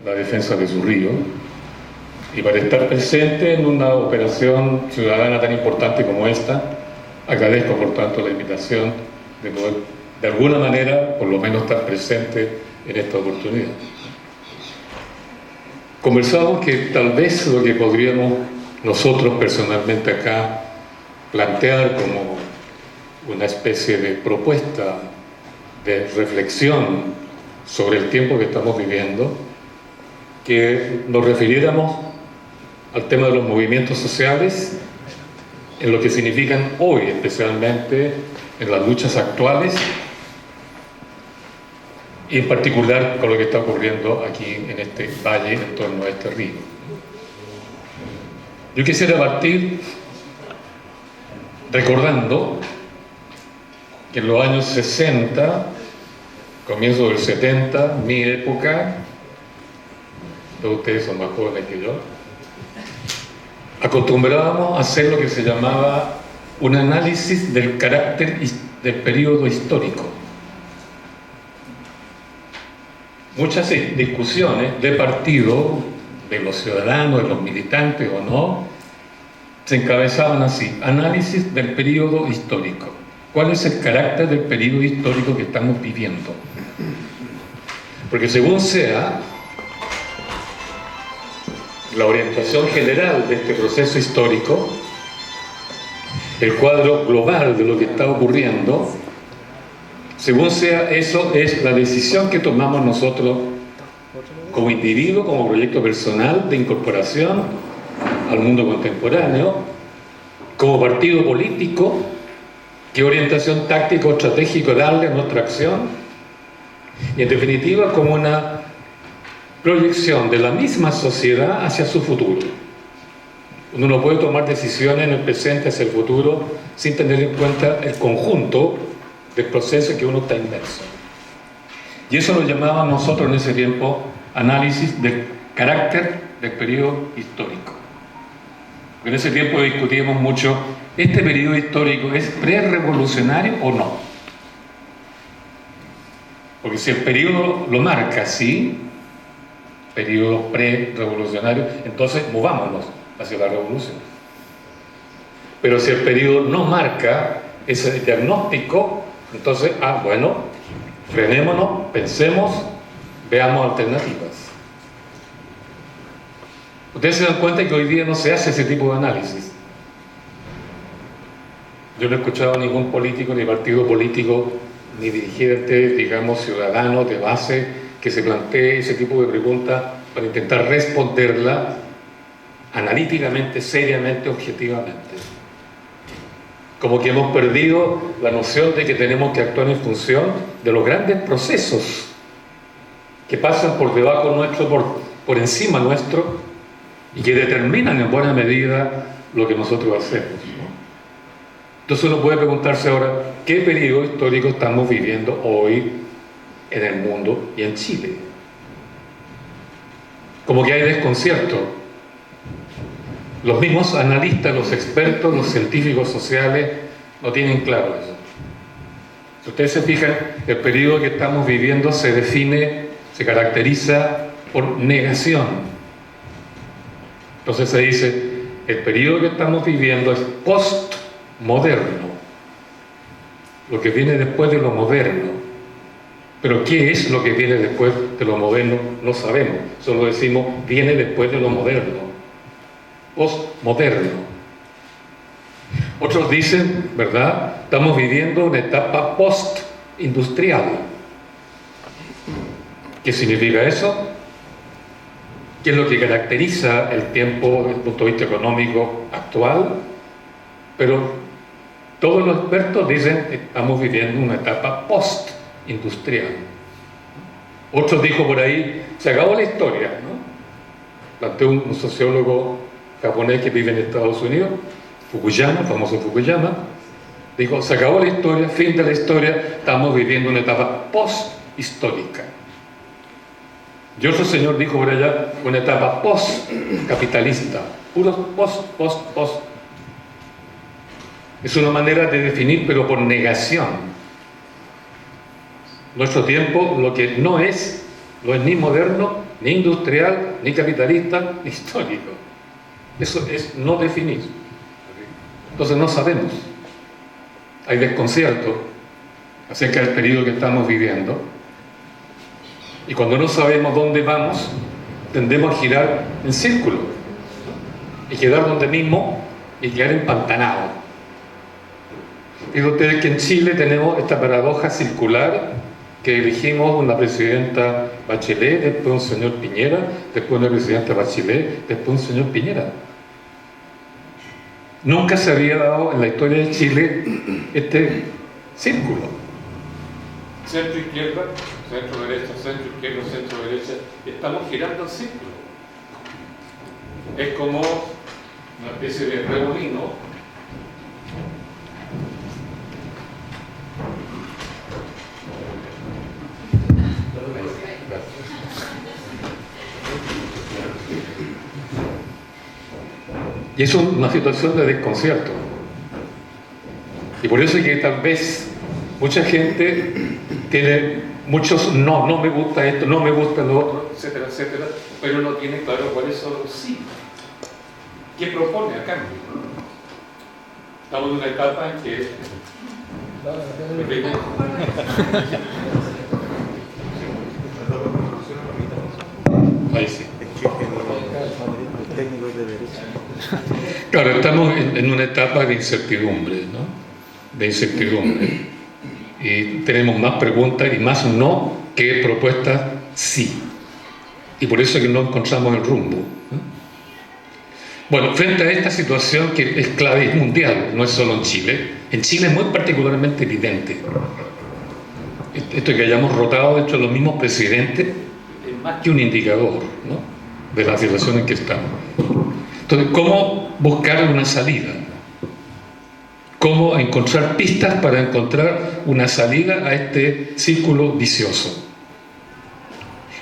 la defensa de su río y para estar presente en una operación ciudadana tan importante como esta. Agradezco, por tanto, la invitación de poder, de alguna manera, por lo menos estar presente en esta oportunidad. Conversamos que tal vez lo que podríamos nosotros personalmente acá plantear como una especie de propuesta de reflexión sobre el tiempo que estamos viviendo, que nos refiriéramos al tema de los movimientos sociales, en lo que significan hoy, especialmente en las luchas actuales, y en particular con lo que está ocurriendo aquí en este valle, en torno a este río. Yo quisiera partir recordando que en los años 60, comienzo del 70, mi época, todos ustedes son más jóvenes que yo, acostumbrábamos a hacer lo que se llamaba un análisis del carácter del periodo histórico. Muchas discusiones de partido, de los ciudadanos, de los militantes o no, se encabezaban así: análisis del periodo histórico. ¿Cuál es el carácter del periodo histórico que estamos viviendo? Porque según sea la orientación general de este proceso histórico, el cuadro global de lo que está ocurriendo, según sea, eso es la decisión que tomamos nosotros como individuo, como proyecto personal de incorporación al mundo contemporáneo, como partido político, qué orientación táctica o estratégica darle a nuestra acción, y en definitiva como una proyección de la misma sociedad hacia su futuro. Uno no puede tomar decisiones en el presente hacia el futuro sin tener en cuenta el conjunto del proceso en que uno está inmerso. Y eso lo llamábamos nosotros en ese tiempo análisis del carácter del periodo histórico. En ese tiempo discutíamos mucho, ¿este periodo histórico es pre-revolucionario o no? Porque si el periodo lo marca así, periodo pre-revolucionario, entonces movámonos hacia la revolución. Pero si el periodo no marca ese diagnóstico, entonces, bueno, frenémonos, pensemos, veamos alternativas. Ustedes se dan cuenta que hoy día no se hace ese tipo de análisis. Yo no he escuchado a ningún político, ni partido político, ni dirigente, digamos, ciudadano de base, que se plantee ese tipo de preguntas para intentar responderla analíticamente, seriamente, objetivamente. Como que hemos perdido la noción de que tenemos que actuar en función de los grandes procesos que pasan por debajo nuestro, por encima nuestro, y que determinan en buena medida lo que nosotros hacemos, ¿no? Entonces uno puede preguntarse ahora, ¿qué periodo histórico estamos viviendo hoy en el mundo y en Chile? Como que hay desconcierto. Los mismos analistas, los expertos, los científicos sociales no tienen claro eso. Si ustedes se fijan, el periodo que estamos viviendo se define, se caracteriza por negación. Entonces se dice, el periodo que estamos viviendo es postmoderno, lo que viene después de lo moderno. Pero ¿qué es lo que viene después de lo moderno? No sabemos, solo decimos, viene después de lo moderno. Postmoderno. Otros dicen, ¿verdad?, estamos viviendo una etapa postindustrial. ¿Qué significa eso? ¿Qué es lo que caracteriza el tiempo desde el punto de vista económico actual? Pero todos los expertos dicen que estamos viviendo una etapa postindustrial. Otros dijo por ahí, se acabó la historia, ¿no? Planteó un sociólogo japonés que vive en Estados Unidos, Fukuyama, famoso Fukuyama, dijo, se acabó la historia, fin de la historia, estamos viviendo una etapa post-histórica. Y otro señor dijo por allá, una etapa post-capitalista, puro post. Es una manera de definir, pero por negación. Nuestro tiempo, lo que no es ni moderno ni industrial, ni capitalista, ni histórico. Eso es no definir. Entonces no sabemos. Hay desconcierto acerca del periodo que estamos viviendo, y cuando no sabemos dónde vamos, tendemos a girar en círculo y quedar donde mismo y quedar empantanados. Digo ustedes que en Chile tenemos esta paradoja circular, que elegimos una presidenta Bachelet, después un señor Piñera, después una presidenta Bachelet, después un señor Piñera. Nunca se había dado en la historia de Chile este círculo. Centro-izquierda, centro-derecha, centro-izquierda, centro-derecha. Estamos girando en círculo. Es como una especie de remolino. Y es una situación de desconcierto. Y por eso es que tal vez mucha gente tiene muchos no me gusta esto, no me gusta lo otro, etcétera, etcétera, pero no tiene claro cuáles son los sí. ¿Qué propone a cambio? Estamos en una etapa en que... Ahí sí. Claro, estamos en una etapa de incertidumbre, ¿no? De incertidumbre. Y tenemos más preguntas y más no que propuestas sí. Y por eso es que no encontramos el rumbo, ¿no? Bueno, frente a esta situación que es clave, es mundial, no es solo en Chile. En Chile es muy particularmente evidente. Esto que hayamos rotado dentro de los mismos presidentes es más que un indicador, ¿no?, de la situación en que estamos. Entonces, ¿cómo buscar una salida? ¿Cómo encontrar pistas para encontrar una salida a este círculo vicioso?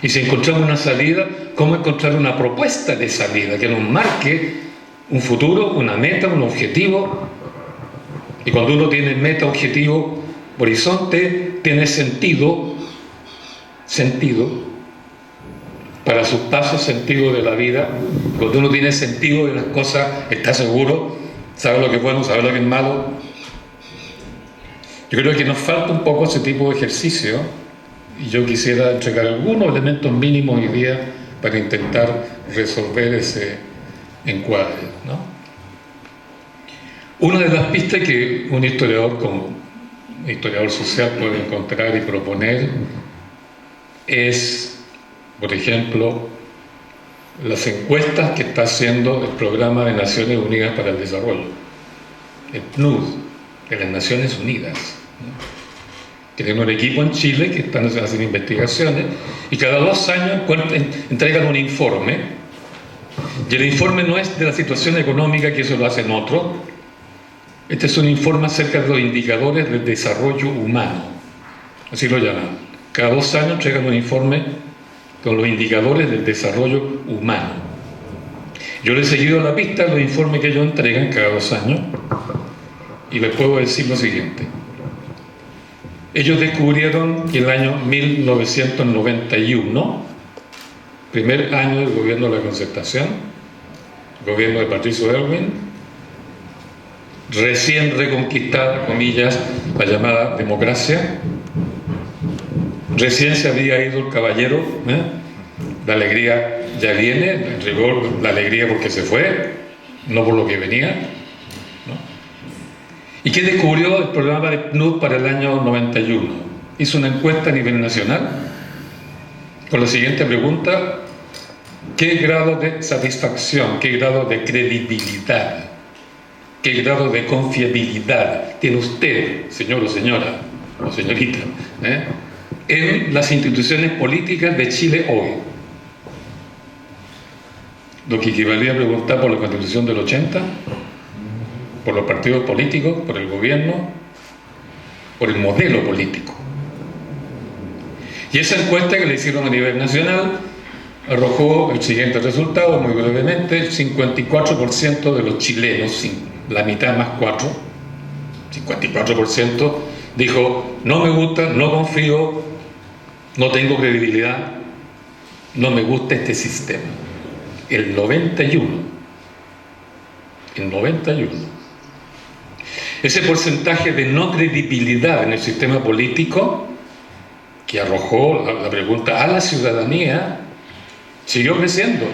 Y si encontramos una salida, ¿cómo encontrar una propuesta de salida que nos marque un futuro, una meta, un objetivo? Y cuando uno tiene meta, objetivo, horizonte, tiene sentido para sus pasos, sentido de la vida. Cuando uno tiene sentido de las cosas, está seguro, sabe lo que es bueno, sabe lo que es malo. Yo creo que nos falta un poco ese tipo de ejercicio, y yo quisiera entregar algunos elementos mínimos hoy día para intentar resolver ese encuadre, ¿no? Una de las pistas que un historiador como un historiador social puede encontrar y proponer es, por ejemplo, las encuestas que está haciendo el Programa de Naciones Unidas para el Desarrollo, el PNUD, de las Naciones Unidas, ¿no? Que tiene un equipo en Chile que están haciendo investigaciones y cada 2 años entregan un informe, y el informe no es de la situación económica, que eso lo hacen otros. Este es un informe acerca de los indicadores del desarrollo humano, así lo llaman. Cada 2 años entregan un informe con los indicadores del desarrollo humano. Yo le he seguido la pista a los informes que ellos entregan cada 2 años y les puedo decir lo siguiente. Ellos descubrieron que en el año 1991, primer año del gobierno de la Concertación, gobierno de Patricio Aylwin, recién reconquistada, comillas, la llamada democracia, recién se había ido el caballero, la alegría ya viene, en rigor la alegría porque se fue, no por lo que venía, ¿no? ¿Y qué descubrió el programa de PNUD para el año 91? Hizo una encuesta a nivel nacional con la siguiente pregunta: ¿qué grado de satisfacción, qué grado de credibilidad, qué grado de confiabilidad tiene usted, señor o señora, o señorita, en las instituciones políticas de Chile hoy? Lo que equivalía a preguntar por la Constitución del 80, por los partidos políticos, por el gobierno, por el modelo político. Y esa encuesta que le hicieron a nivel nacional arrojó el siguiente resultado, muy brevemente: el 54% de los chilenos, la mitad más 4, 54% dijo: no me gusta, no confío, no tengo credibilidad no me gusta este sistema. El 91. El 91. Ese porcentaje de no credibilidad en el sistema político que arrojó la pregunta a la ciudadanía siguió creciendo.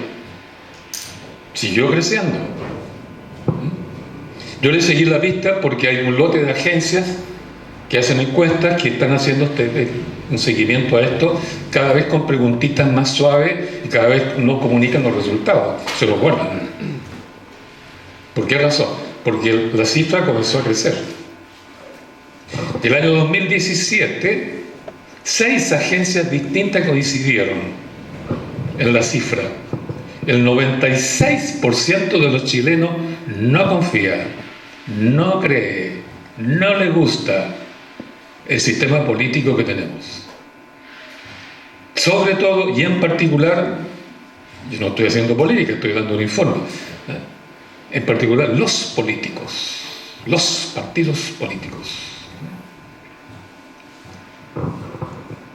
Siguió creciendo. Yo le seguí la pista porque hay un lote de agencias que hacen encuestas, que están haciendo un seguimiento a esto, cada vez con preguntitas más suaves y cada vez no comunican los resultados, se los guardan. ¿Por qué razón? Porque la cifra comenzó a crecer. El año 2017, 6 agencias distintas coincidieron en la cifra. El 96% de los chilenos no confía, no cree, no le gusta el sistema político que tenemos. Sobre todo y en particular, yo no estoy haciendo política, estoy dando un informe, en particular los políticos, los partidos políticos.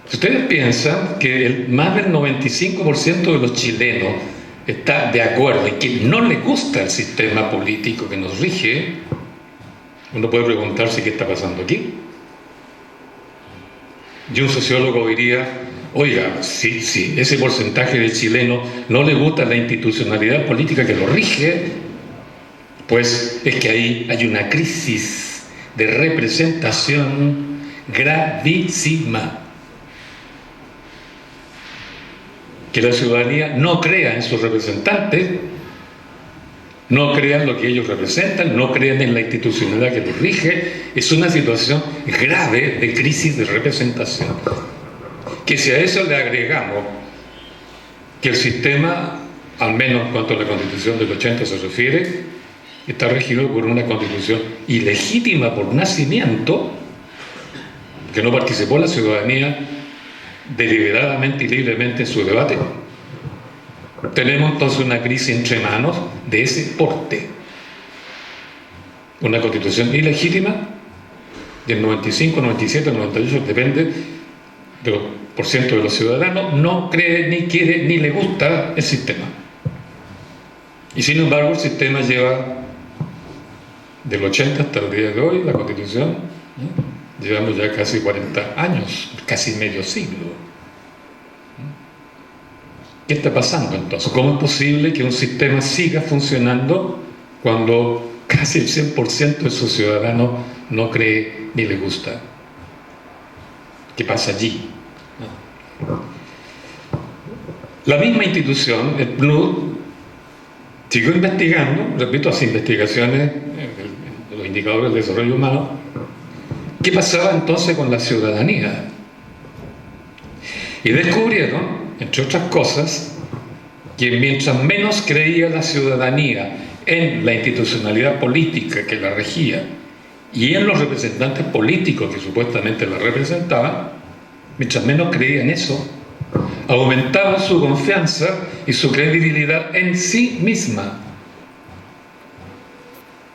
Si ustedes piensan que más del 95% de los chilenos está de acuerdo y que no le gusta el sistema político que nos rige, uno puede preguntarse qué está pasando aquí. Y un sociólogo diría, oiga, si ese porcentaje de chilenos no le gusta la institucionalidad política que lo rige, pues es que ahí hay una crisis de representación gravísima. Que la ciudadanía no crea en sus representantes, no crea en lo que ellos representan, no crean en la institucionalidad que los rige, es una situación grave de crisis de representación. Que si a eso le agregamos que el sistema, al menos en cuanto a la Constitución del 80 se refiere, está regido por una Constitución ilegítima por nacimiento, que no participó la ciudadanía deliberadamente y libremente en su debate, tenemos entonces una crisis entre manos de ese porte. Una constitución ilegítima del 95, 97, 98, depende del porcentaje de los ciudadanos, no cree, ni quiere, ni le gusta el sistema. Y sin embargo el sistema lleva del 80 hasta el día de hoy, la constitución, llevamos ya casi 40 años, casi medio siglo. ¿Qué está pasando entonces? ¿Cómo es posible que un sistema siga funcionando cuando casi el 100% de sus ciudadanos no cree ni le gusta? ¿Qué pasa allí? La misma institución, el PNUD, siguió investigando, repito, hace investigaciones en los indicadores de desarrollo humano. ¿Qué pasaba entonces con la ciudadanía? Y descubrieron, entre otras cosas, que mientras menos creía la ciudadanía en la institucionalidad política que la regía y en los representantes políticos que supuestamente la representaban, mientras menos creía en eso, aumentaba su confianza y su credibilidad en sí misma.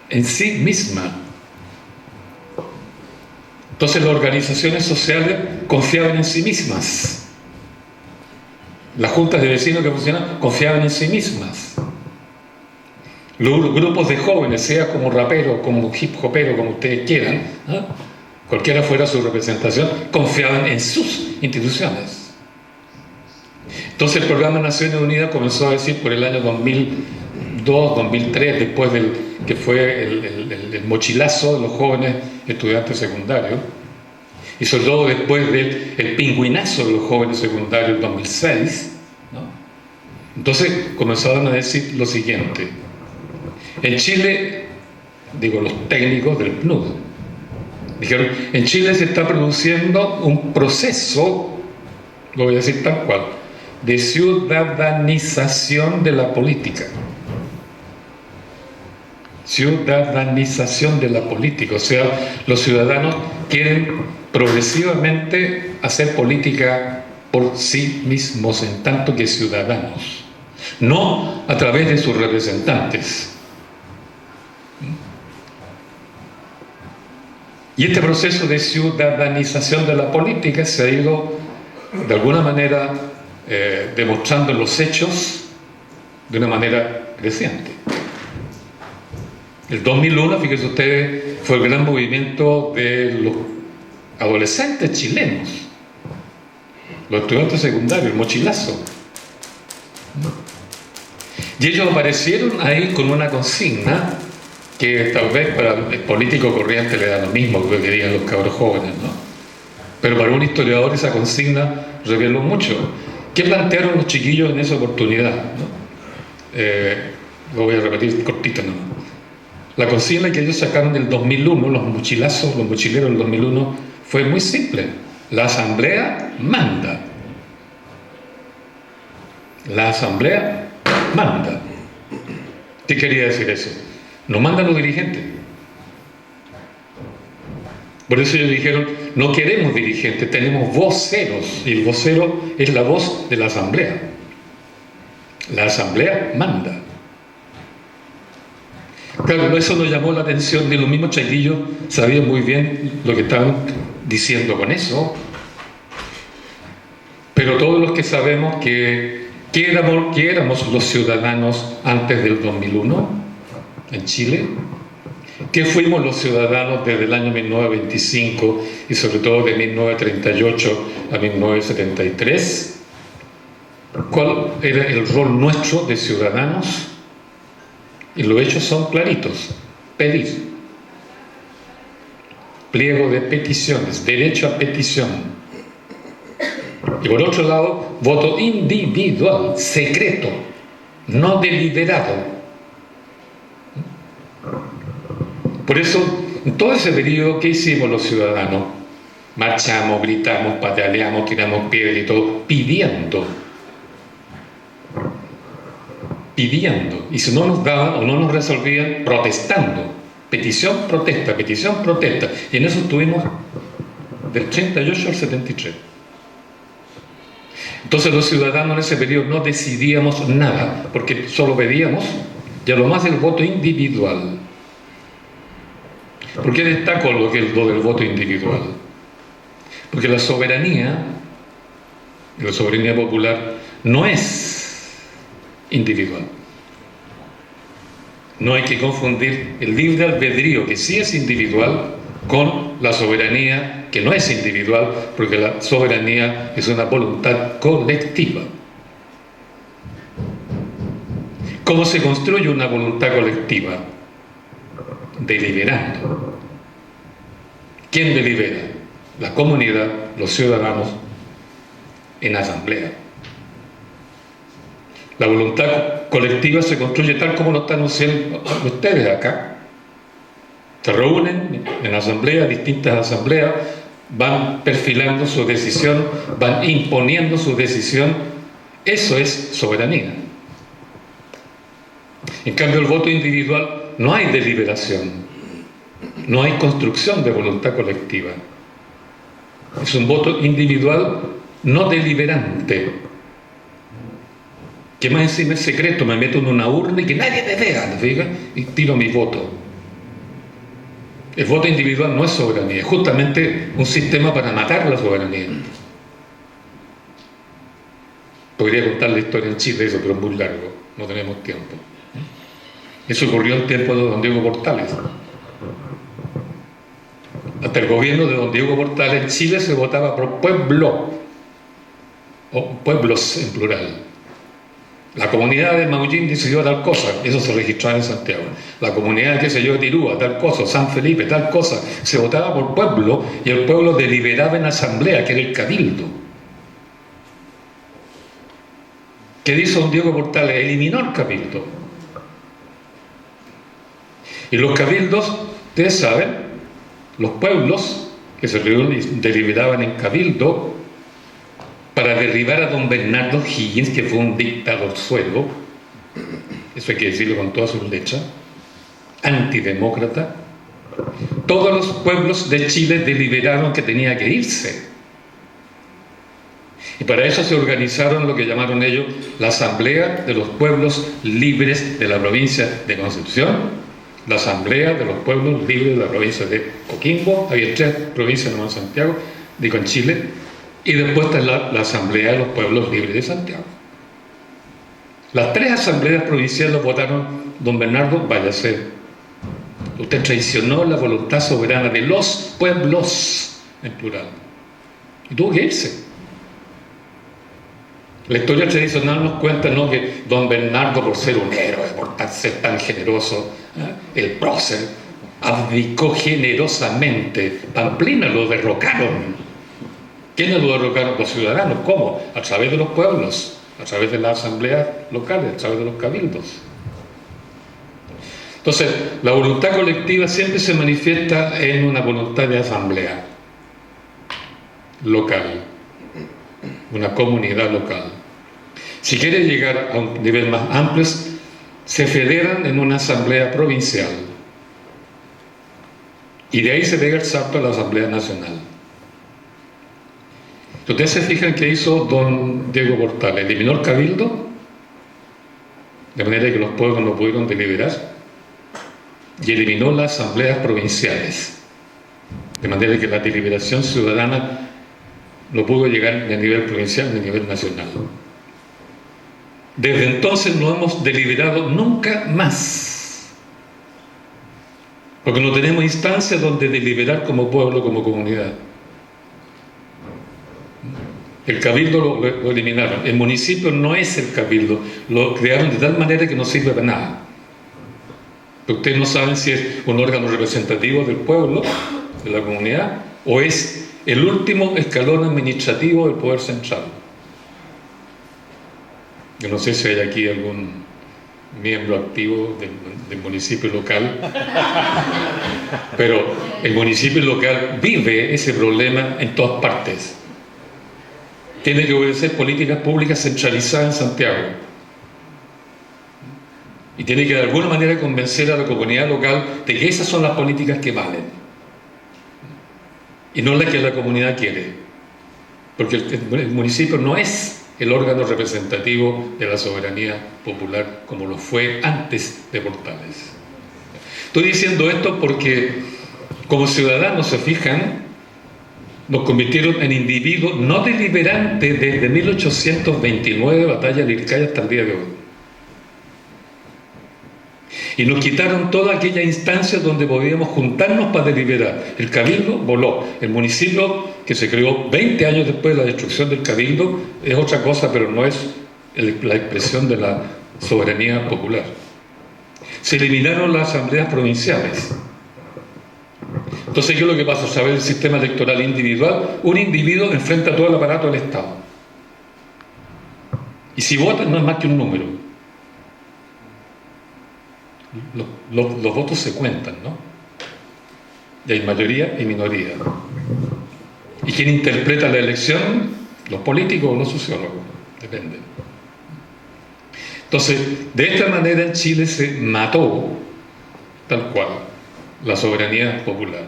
En sí misma. Entonces las organizaciones sociales confiaban en sí mismas. Las juntas de vecinos que funcionaban confiaban en sí mismas. Los grupos de jóvenes, sea como rapero, como hip hopero, como ustedes quieran, cualquiera fuera su representación, confiaban en sus instituciones. Entonces el programa Naciones Unidas comenzó a decir por el año 2002, 2003, después del que fue el mochilazo de los jóvenes estudiantes secundarios, y sobre todo después del pingüinazo de los jóvenes secundarios en 2006, ¿no? Entonces comenzaron a decir lo siguiente: en Chile, digo los técnicos del PNUD, dijeron, en Chile se está produciendo un proceso, lo voy a decir tal cual, de ciudadanización de la política. Ciudadanización de la política, o sea, los ciudadanos quieren progresivamente hacer política por sí mismos en tanto que ciudadanos, no a través de sus representantes. Y este proceso de ciudadanización de la política se ha ido de alguna manera demostrando los hechos de una manera creciente. El 2001, fíjense ustedes, fue el gran movimiento de los adolescentes chilenos, los estudiantes secundarios, el mochilazo. Y ellos aparecieron ahí con una consigna que tal vez para el político corriente le da lo mismo que digan los cabros jóvenes, ¿no? Pero para un historiador esa consigna reveló mucho. ¿Qué plantearon los chiquillos en esa oportunidad, ¿no? Lo voy a repetir cortito nomás. La consigna que ellos sacaron del 2001, los mochilazos, los mochileros del 2001, fue muy simple. La asamblea manda. La asamblea manda. ¿Qué quería decir eso? No mandan los dirigentes. Por eso ellos dijeron, no queremos dirigentes, tenemos voceros. Y el vocero es la voz de la asamblea. La asamblea manda. Claro, eso nos llamó la atención de los mismos chaquillos, sabían muy bien lo que estaban diciendo con eso. Pero todos los que sabemos que éramos los ciudadanos antes del 2001 en Chile, que fuimos los ciudadanos desde el año 1925 y sobre todo de 1938 a 1973, ¿cuál era el rol nuestro de ciudadanos? Y los hechos son claritos. Pedir. Pliego de peticiones, derecho a petición. Y por otro lado, voto individual, secreto, no deliberado. Por eso, en todo ese periodo, ¿qué hicimos los ciudadanos? Marchamos, gritamos, pataleamos, tiramos piedras y todo, pidiendo. Y si no nos daban o no nos resolvían, protestando. Petición, protesta, petición, protesta. Y en eso estuvimos del 38 al 73. Entonces los ciudadanos en ese periodo no decidíamos nada, porque solo pedíamos, y a lo más el voto individual. ¿Por qué destaco lo del voto individual? Porque la soberanía popular, no es individual. No hay que confundir el libre albedrío, que sí es individual, con la soberanía, que no es individual, porque la soberanía es una voluntad colectiva. ¿Cómo se construye una voluntad colectiva? Deliberando. ¿Quién delibera? La comunidad, los ciudadanos, en asamblea. La voluntad colectiva se construye tal como lo están haciendo ustedes acá. Se reúnen en asamblea, distintas asambleas, van perfilando su decisión, van imponiendo su decisión. Eso es soberanía. En cambio, el voto individual, no hay deliberación, no hay construcción de voluntad colectiva. Es un voto individual no deliberante, que más encima es secreto, me meto en una urna y que nadie me vea, y tiro mi voto. El voto individual no es soberanía, es justamente un sistema para matar la soberanía. Podría contar la historia en Chile, eso, pero es muy largo, no tenemos tiempo. Eso ocurrió en tiempo de don Diego Portales. Hasta el gobierno de don Diego Portales, en Chile se votaba por pueblo, o pueblos en plural. La comunidad de Maullín decidió tal cosa, eso se registraba en Santiago. La comunidad, qué sé yo, de Tirúa, tal cosa, San Felipe, tal cosa. Se votaba por pueblo y el pueblo deliberaba en asamblea, que era el cabildo. ¿Qué hizo don Diego Portales? Eliminó el cabildo. Y los cabildos, ustedes saben, los pueblos que se reunían y deliberaban en cabildo para derribar a don Bernardo Higgins, que fue un dictador suelo, eso hay que decirlo con todas sus letras, antidemócrata. Todos los pueblos de Chile deliberaron que tenía que irse. Y para eso se organizaron lo que llamaron ellos la Asamblea de los Pueblos Libres de la provincia de Concepción, la Asamblea de los Pueblos Libres de la provincia de Coquimbo, había 3 provincias nomás en Santiago, digo en Chile, Y después está la Asamblea de los Pueblos Libres de Santiago. Las 3 asambleas provinciales votaron: don Bernardo, váyase. Usted traicionó la voluntad soberana de los pueblos, en plural. Y tuvo que irse. La historia tradicional nos cuenta, ¿no?, que don Bernardo, por ser un héroe, por ser tan generoso, el prócer, abdicó generosamente. Pamplina lo derrocaron. ¿Quiénes lo derrocaron? Los ciudadanos. ¿Cómo? A través de los pueblos, a través de las asambleas locales, a través de los cabildos. Entonces, la voluntad colectiva siempre se manifiesta en una voluntad de asamblea local, una comunidad local. Si quiere llegar a un nivel más amplio, se federan en una asamblea provincial y de ahí se pega el salto a la Asamblea Nacional. Ustedes se fijan que hizo don Diego Portales: eliminó el cabildo, de manera que los pueblos no pudieron deliberar, y eliminó las asambleas provinciales, de manera que la deliberación ciudadana no pudo llegar ni a nivel provincial ni a nivel nacional. Desde entonces no hemos deliberado nunca más, porque no tenemos instancias donde deliberar como pueblo, como comunidad. El cabildo lo eliminaron. El municipio no es el cabildo, lo crearon de tal manera que no sirve para nada. Pero ustedes no saben si es un órgano representativo del pueblo, de la comunidad, o es el último escalón administrativo del poder central. Yo no sé si hay aquí algún miembro activo del municipio local, pero el municipio local vive ese problema en todas partes. Tiene que obedecer políticas públicas centralizadas en Santiago. Y tiene que de alguna manera convencer a la comunidad local de que esas son las políticas que valen. Y no las que la comunidad quiere. Porque el municipio no es el órgano representativo de la soberanía popular como lo fue antes de Portales. Estoy diciendo esto porque como ciudadanos, se fijan, nos convirtieron en individuos no deliberantes desde 1829, batalla de Ircaya, hasta el día de hoy. Y nos quitaron toda aquella instancia donde podíamos juntarnos para deliberar. El cabildo voló. El municipio, que se creó 20 años después de la destrucción del cabildo, es otra cosa, pero no es la expresión de la soberanía popular. Se eliminaron las asambleas provinciales. Entonces, ¿qué es lo que pasa? ¿Sabe el sistema electoral individual? Un individuo enfrenta a todo el aparato del Estado. Y si vota, no es más que un número. Los votos se cuentan, ¿no? Y hay mayoría y minoría. ¿Y quién interpreta la elección? ¿Los políticos o los sociólogos? Depende. Entonces, de esta manera en Chile se mató, tal cual, la soberanía popular.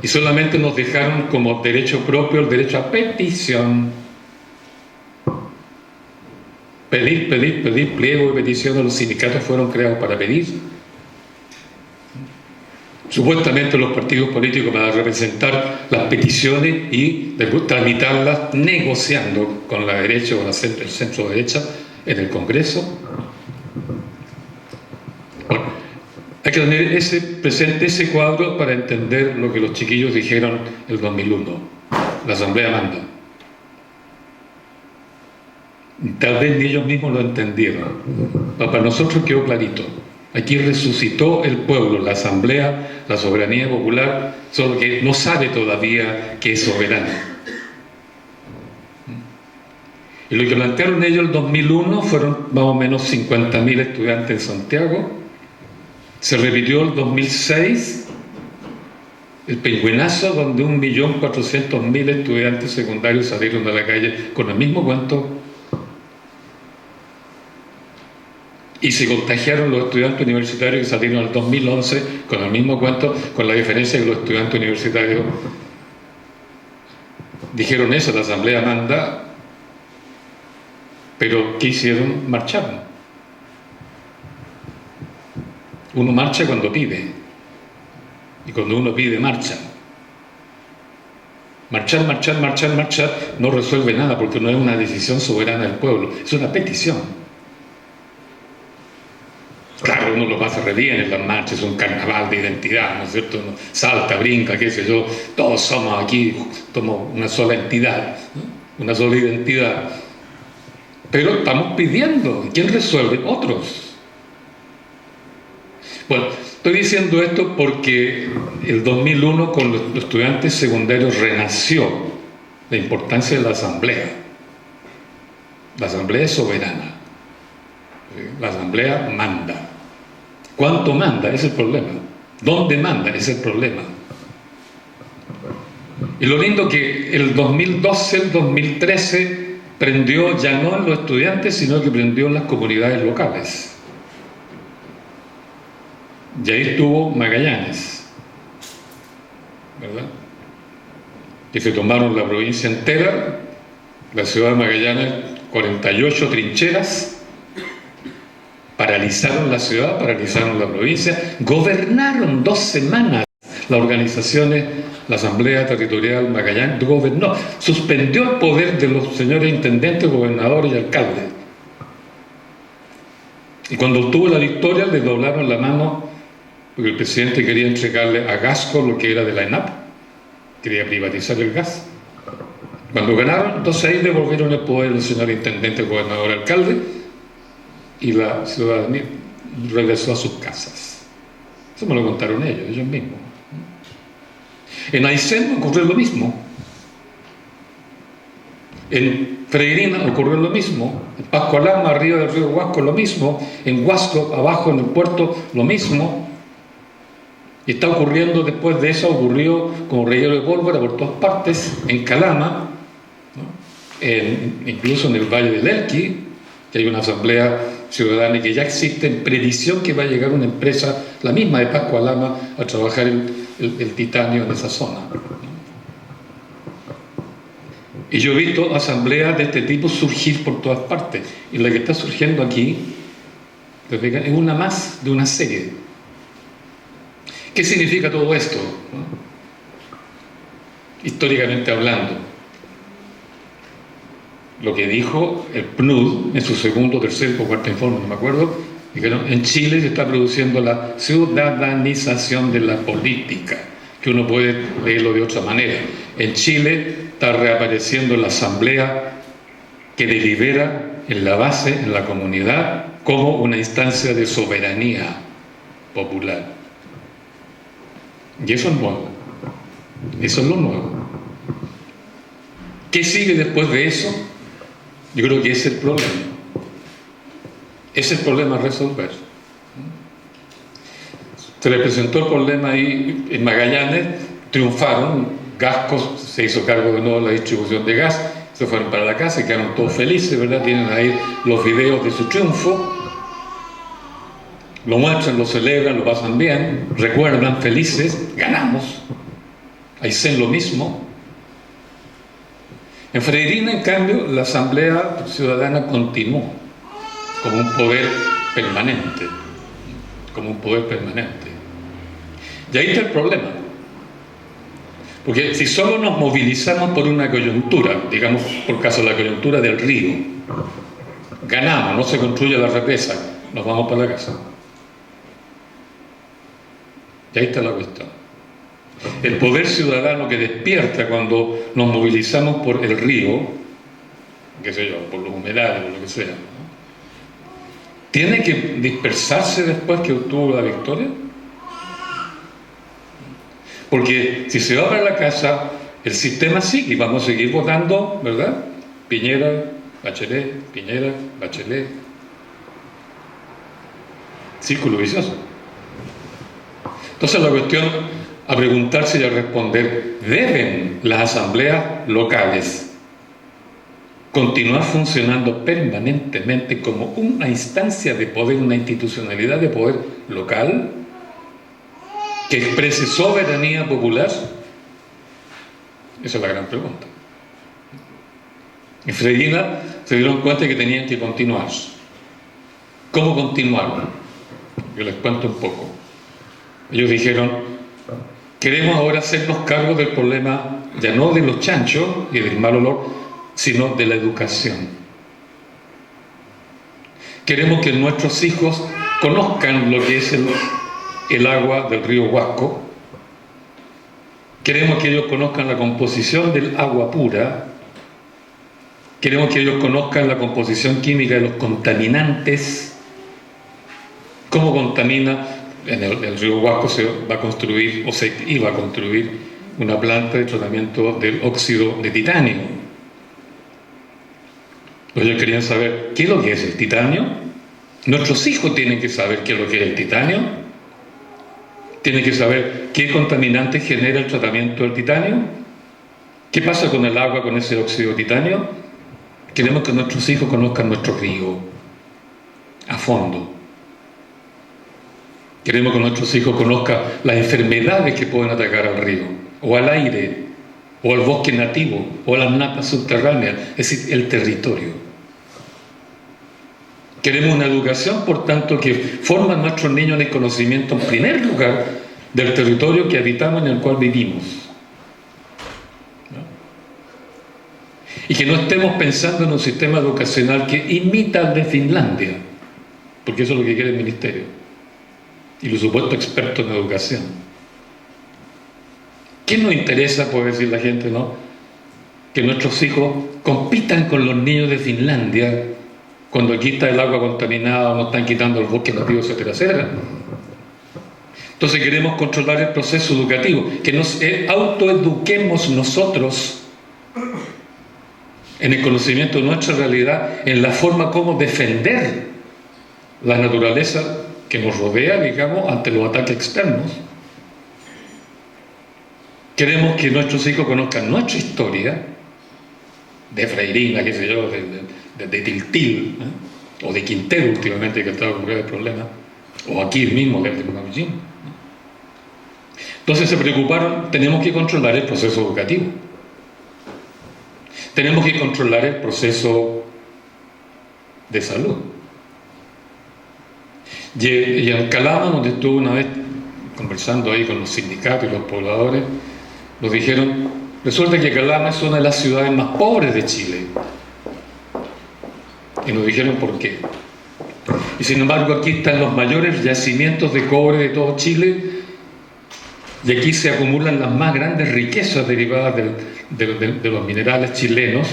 Y solamente nos dejaron como derecho propio el derecho a petición. Pedir, pliego de petición. Los sindicatos fueron creados para pedir. Supuestamente los partidos políticos para representar las peticiones y tramitarlas negociando con la derecha o el centro derecha en el Congreso. Bueno, hay que tener presente ese cuadro para entender lo que los chiquillos dijeron el 2001. La Asamblea manda. Tal vez ni ellos mismos lo entendieron. Pero para nosotros quedó clarito. Aquí resucitó el pueblo, la asamblea, la soberanía popular, solo que no sabe todavía que es soberana. Y lo que plantearon ellos en el 2001 fueron más o menos 50.000 estudiantes en Santiago. Se repitió el 2006, el pingüinazo, donde 1.400.000 estudiantes secundarios salieron a la calle con el mismo cuento. Y se contagiaron los estudiantes universitarios que salieron en el 2011 con el mismo cuento, con la diferencia que los estudiantes universitarios dijeron eso, la asamblea manda, pero ¿qué hicieron? Marcharon. Uno marcha cuando pide, y cuando uno pide, marcha. Marchar, marchar, marchar, marchar no resuelve nada porque no es una decisión soberana del pueblo, es una petición. Claro, uno lo pasa re bien en las marchas, es un carnaval de identidad, ¿no es cierto? Uno salta, brinca, qué sé yo, todos somos aquí, somos una sola entidad, ¿no? Una sola identidad. Pero estamos pidiendo, ¿quién resuelve? Otros. Bueno, estoy diciendo esto porque el 2001 con los estudiantes secundarios renació la importancia de la asamblea. La asamblea es soberana. La asamblea manda. ¿Cuánto manda? Es el problema. ¿Dónde manda? Es el problema. Y lo lindo que el 2012, el 2013 prendió ya no en los estudiantes, sino que prendió en las comunidades locales. Y ahí estuvo Magallanes, ¿verdad? Que se tomaron la provincia entera, la ciudad de Magallanes, 48 trincheras, paralizaron la ciudad, paralizaron la provincia, gobernaron 2 semanas las organizaciones, la Asamblea Territorial Magallanes gobernó, suspendió el poder de los señores intendentes, gobernadores y alcaldes. Y cuando obtuvo la victoria le doblaron la mano porque el presidente quería entregarle a Gasco lo que era de la ENAP, quería privatizar el gas. Cuando ganaron, entonces ahí devolvieron el poder al señor intendente, gobernador, alcalde, y la ciudadanía regresó a sus casas. Eso me lo contaron ellos mismos. En Aysén ocurrió lo mismo. En Freirina ocurrió lo mismo. En Pascualama, arriba del río Huasco, lo mismo. En Huasco, abajo en el puerto, lo mismo. Y está ocurriendo después de eso, ocurrió como reguero de pólvora por todas partes, en Calama, ¿no? Incluso en el Valle del Elqui, que hay una asamblea ciudadana que ya existe en previsión que va a llegar una empresa, la misma de Pascualama, a trabajar el titanio en esa zona. Y yo he visto asambleas de este tipo surgir por todas partes. Y la que está surgiendo aquí es una más de una serie. ¿Qué significa todo esto? Históricamente hablando, lo que dijo el PNUD en su segundo, tercer o cuarto informe, no me acuerdo, dijeron, en Chile se está produciendo la ciudadanización de la política, que uno puede leerlo de otra manera. En Chile está reapareciendo la asamblea que delibera en la base, en la comunidad, como una instancia de soberanía popular. Y eso es nuevo. Eso es lo nuevo. ¿Qué sigue después de eso? Yo creo que ese es el problema. Ese es el problema a resolver. Se le presentó el problema ahí en Magallanes, triunfaron, Gasco se hizo cargo de nuevo de la distribución de gas, se fueron para la casa y quedaron todos felices, ¿verdad? Tienen ahí los videos de su triunfo, lo muestran, lo celebran, lo pasan bien, recuerdan felices, ganamos. Aysén lo mismo. En Freirina, en cambio, la Asamblea Ciudadana continuó como un poder permanente, como un poder permanente. Y ahí está el problema. Porque si solo nos movilizamos por una coyuntura, digamos por caso la coyuntura del río, ganamos, no se construye la represa, nos vamos para la casa. Y ahí está la cuestión. El poder ciudadano que despierta cuando nos movilizamos por el río, qué sé yo, por los humedales, por lo que sea, ¿no? ¿Tiene que dispersarse después que obtuvo la victoria? Porque si se va para la casa, el sistema sigue y vamos a seguir votando, ¿verdad? Piñera, Bachelet, Piñera, Bachelet. Círculo vicioso. Entonces la cuestión a preguntarse y a responder, ¿deben las asambleas locales continuar funcionando permanentemente como una instancia de poder, una institucionalidad de poder local que exprese soberanía popular? Esa es la gran pregunta. En Freirina se dieron cuenta que tenían que continuar. ¿Cómo continuaron? Yo les cuento un poco. Ellos dijeron, queremos ahora hacernos cargo del problema ya no de los chanchos y del mal olor, sino de la educación. Queremos que nuestros hijos conozcan lo que es el agua del río Huasco. Queremos que ellos conozcan la composición del agua pura. Queremos que ellos conozcan la composición química de los contaminantes. Cómo contamina. En el río Huasco se va a construir, o se iba a construir, una planta de tratamiento del óxido de titanio. Ellos querían saber qué es lo que es el titanio. Nuestros hijos tienen que saber qué es lo que es el titanio. Tienen que saber qué contaminante genera el tratamiento del titanio. ¿Qué pasa con el agua con ese óxido de titanio? Queremos que nuestros hijos conozcan nuestro río a fondo. Queremos que nuestros hijos conozcan las enfermedades que pueden atacar al río, o al aire, o al bosque nativo, o a las napas subterráneas, es decir, el territorio. Queremos una educación, por tanto, que forma a nuestros niños en el conocimiento, en primer lugar, del territorio que habitamos, en el cual vivimos. ¿No? Y que no estemos pensando en un sistema educacional que imita al de Finlandia, porque eso es lo que quiere el Ministerio y los supuestos expertos en educación. ¿Qué nos interesa, puede decir la gente, no? Que nuestros hijos compitan con los niños de Finlandia cuando aquí está el agua contaminada o nos están quitando el bosque nativo, etcétera, etcétera. Entonces queremos controlar el proceso educativo, que nos autoeduquemos nosotros en el conocimiento de nuestra realidad, en la forma como defender la naturaleza que nos rodea, digamos, ante los ataques externos. Queremos que nuestros hijos conozcan nuestra historia, de Freirina, qué sé yo, de Tiltil, o de Quintero últimamente, que está ocurriendo el problema, o aquí mismo, de Mavillín. Entonces se preocuparon, tenemos que controlar el proceso educativo. Tenemos que controlar el proceso de salud. Y en Calama, donde estuve una vez conversando ahí con los sindicatos y los pobladores, nos dijeron, resulta que Calama es una de las ciudades más pobres de Chile. Y nos dijeron por qué. Y sin embargo aquí están los mayores yacimientos de cobre de todo Chile, y aquí se acumulan las más grandes riquezas derivadas de los minerales chilenos.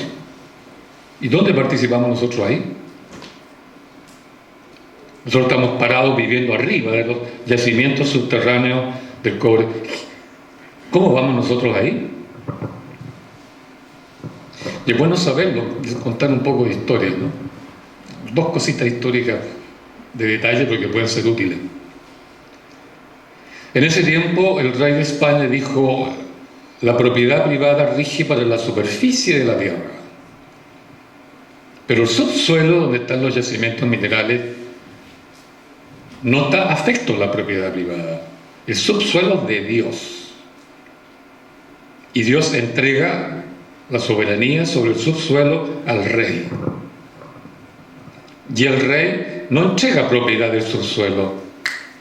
¿Y dónde participamos nosotros ahí? Nosotros estamos parados viviendo arriba de los yacimientos subterráneos del cobre. ¿Cómo vamos nosotros ahí? Y es bueno saberlo, contar un poco de historia, ¿no? Dos cositas históricas de detalle porque pueden ser útiles. En ese tiempo el rey de España dijo: la propiedad privada rige para la superficie de la tierra, pero el subsuelo, donde están los yacimientos minerales, no está afecto a la propiedad privada. El subsuelo es de Dios. Y Dios entrega la soberanía sobre el subsuelo al rey. Y el rey no entrega propiedad del subsuelo,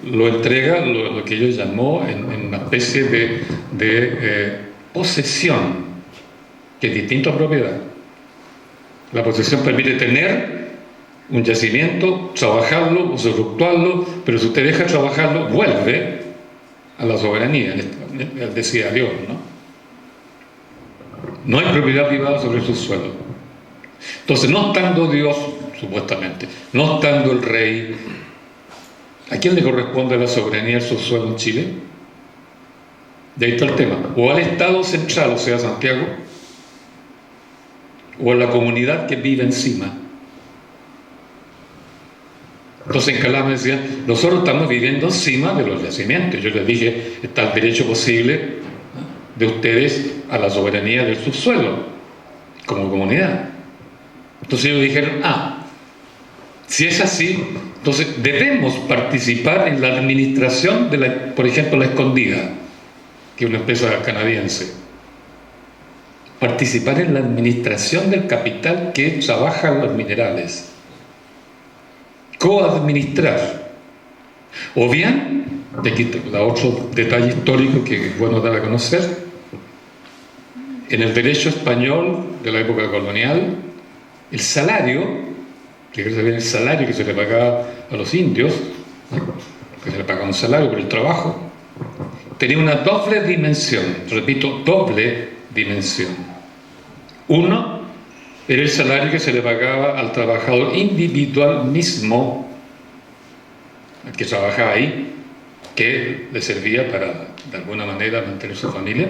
lo entrega lo que ellos llamó en una especie de posesión, que es distinto a propiedad. La posesión permite tener un yacimiento, trabajarlo, usufructuarlo, pero si usted deja trabajarlo, vuelve a la soberanía, decía Dios, ¿no? No hay propiedad privada sobre el subsuelo. Entonces, no estando Dios, supuestamente, no estando el rey, ¿a quién le corresponde la soberanía del subsuelo en Chile? De ahí está el tema. O al Estado central, o sea, Santiago, o a la comunidad que vive encima. Entonces en Calama decían, nosotros estamos viviendo encima de los yacimientos. Yo les dije, está el derecho posible de ustedes a la soberanía del subsuelo, como comunidad. Entonces ellos dijeron, si es así, entonces debemos participar en la administración de por ejemplo, La Escondida, que es una empresa canadiense. Participar en la administración del capital que trabaja en los minerales. Coadministrar. O bien, de aquí está otro detalle histórico que es bueno dar a conocer, en el derecho español de la época colonial, el salario, el salario que se le pagaba a los indios, que se le pagaba un salario por el trabajo, tenía una doble dimensión, repito, doble dimensión. Uno era el salario que se le pagaba al trabajador individual mismo, el que trabajaba ahí, que le servía para, de alguna manera, mantener su familia.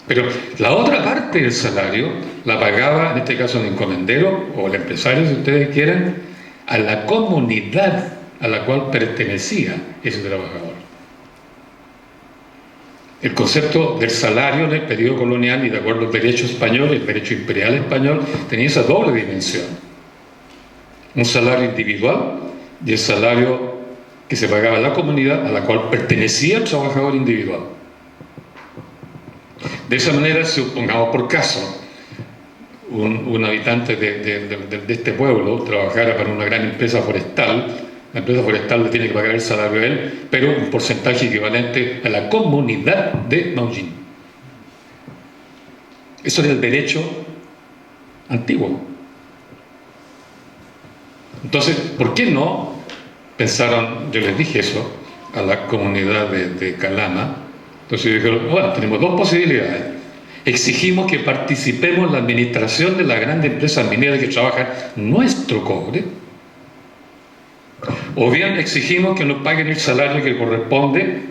Pero la otra parte del salario la pagaba, en este caso, el encomendero o el empresario, si ustedes quieren, a la comunidad a la cual pertenecía ese trabajador. El concepto del salario en el periodo colonial y de acuerdo al derecho español, el derecho imperial español, tenía esa doble dimensión. Un salario individual y el salario que se pagaba a la comunidad a la cual pertenecía el trabajador individual. De esa manera, supongamos por caso, un habitante de este pueblo trabajara para una gran empresa forestal, la empresa forestal le tiene que pagar el salario a él, pero un porcentaje equivalente a la comunidad de Maullín. Eso era el derecho antiguo. Entonces, ¿por qué no pensaron, yo les dije eso, a la comunidad de Calama? Entonces dijeron, bueno, tenemos dos posibilidades. Exigimos que participemos en la administración de las grandes empresas mineras que trabajan nuestro cobre, o bien exigimos que nos paguen el salario que corresponde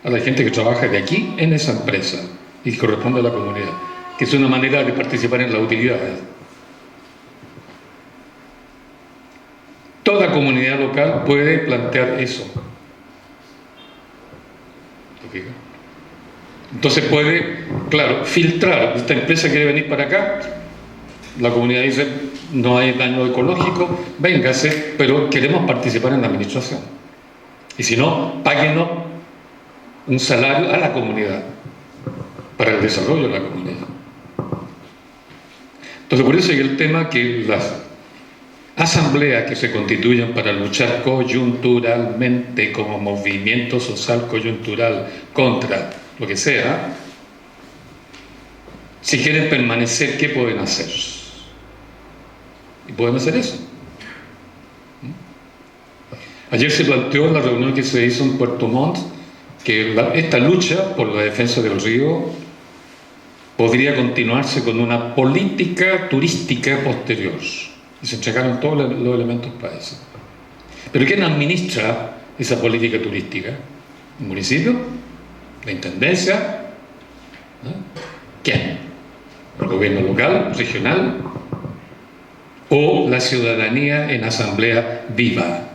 a la gente que trabaja de aquí en esa empresa y que corresponde a la comunidad, que es una manera de participar en las utilidades. Toda comunidad local puede plantear eso. ¿Te fijas? Entonces puede, claro, filtrar. Esta empresa quiere venir para acá, la comunidad dice, no hay daño ecológico, véngase, pero queremos participar en la administración. Y si no, páguenos un salario a la comunidad, para el desarrollo de la comunidad. Entonces, por eso es el tema que las asambleas que se constituyen para luchar coyunturalmente como movimiento social coyuntural contra lo que sea, si quieren permanecer, ¿qué pueden hacer? Y pueden hacer eso. Ayer se planteó en la reunión que se hizo en Puerto Montt que esta lucha por la defensa del río podría continuarse con una política turística posterior. Y se entregaron todos los elementos para eso. ¿Pero quién administra esa política turística? ¿El municipio? ¿La intendencia? ¿Quién? ¿El gobierno local, regional? ¿O la ciudadanía en asamblea viva?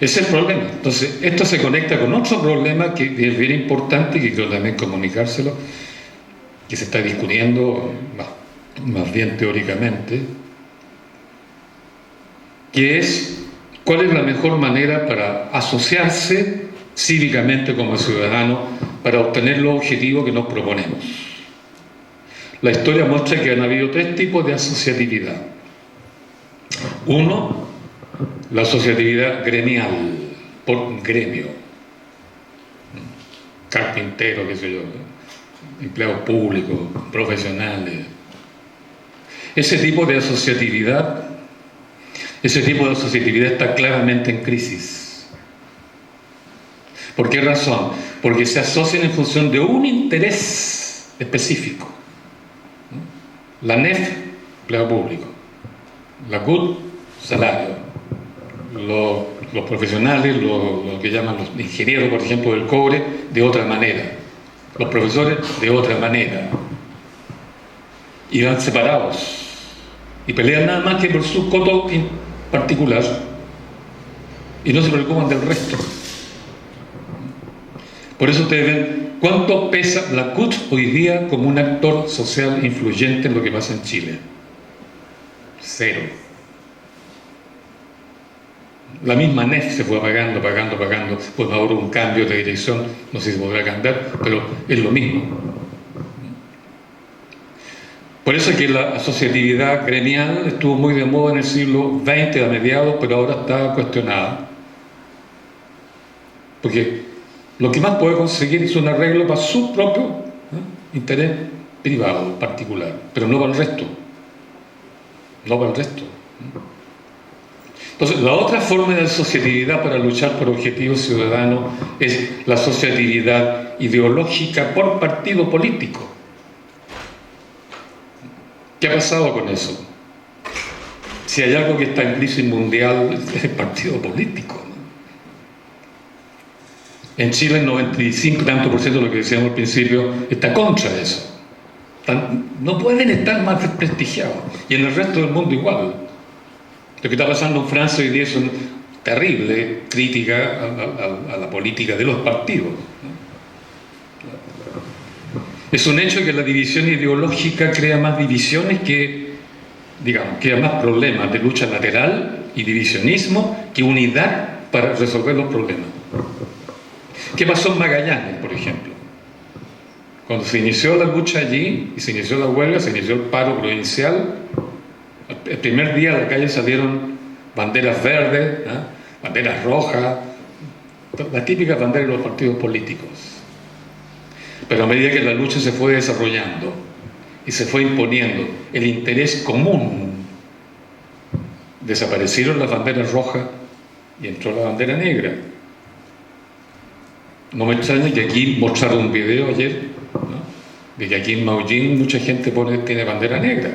Ese es el problema. Entonces, esto se conecta con otro problema que es bien importante y que quiero también comunicárselo, que se está discutiendo más bien teóricamente, que es cuál es la mejor manera para asociarse cívicamente como ciudadano para obtener los objetivos que nos proponemos. La historia muestra que han habido tres tipos de asociatividad. Uno, la asociatividad gremial, por gremio, carpintero, qué sé yo, empleados públicos, profesionales. Ese tipo de asociatividad está claramente en crisis. ¿Por qué razón? Porque se asocian en función de un interés específico. La NEF, empleo público. La CUT, salario. Los profesionales, lo que llaman los ingenieros, por ejemplo, del cobre, de otra manera. Los profesores, de otra manera. Y van separados. Y pelean nada más que por su coto en particular. Y no se preocupan del resto. Por eso ustedes ven cuánto pesa la CUT hoy día como un actor social influyente en lo que pasa en Chile. Cero. La misma NEF se fue pagando. Pues ahora un cambio de dirección, no sé si podrá cambiar, pero es lo mismo. Por eso es que la asociatividad gremial estuvo muy de moda en el siglo XX a mediados, pero ahora está cuestionada. Porque lo que más puede conseguir es un arreglo para su propio interés privado, particular, pero no para el resto. No para el resto. Entonces, la otra forma de asociatividad para luchar por objetivos ciudadanos es la asociatividad ideológica por partido político. ¿Qué ha pasado con eso? Si hay algo que está en crisis mundial, es el partido político, ¿no? En Chile el 95% de lo que decíamos al principio está contra eso. No pueden estar más desprestigiados. Y en el resto del mundo igual. Lo que está pasando en Francia hoy día es una terrible crítica a la política de los partidos. Es un hecho que la división ideológica crea más divisiones que, digamos, crea más problemas de lucha lateral y divisionismo que unidad para resolver los problemas. ¿Qué pasó en Magallanes, por ejemplo? Cuando se inició la lucha allí y se inició la huelga, se inició el paro provincial, el primer día a la calle salieron banderas verdes, banderas rojas, las típicas banderas de los partidos políticos. Pero a medida que la lucha se fue desarrollando y se fue imponiendo el interés común, desaparecieron las banderas rojas y entró la bandera negra. No me extraña que aquí mostraron un video ayer, ¿no?, de que aquí en Maullín mucha gente tiene bandera negra.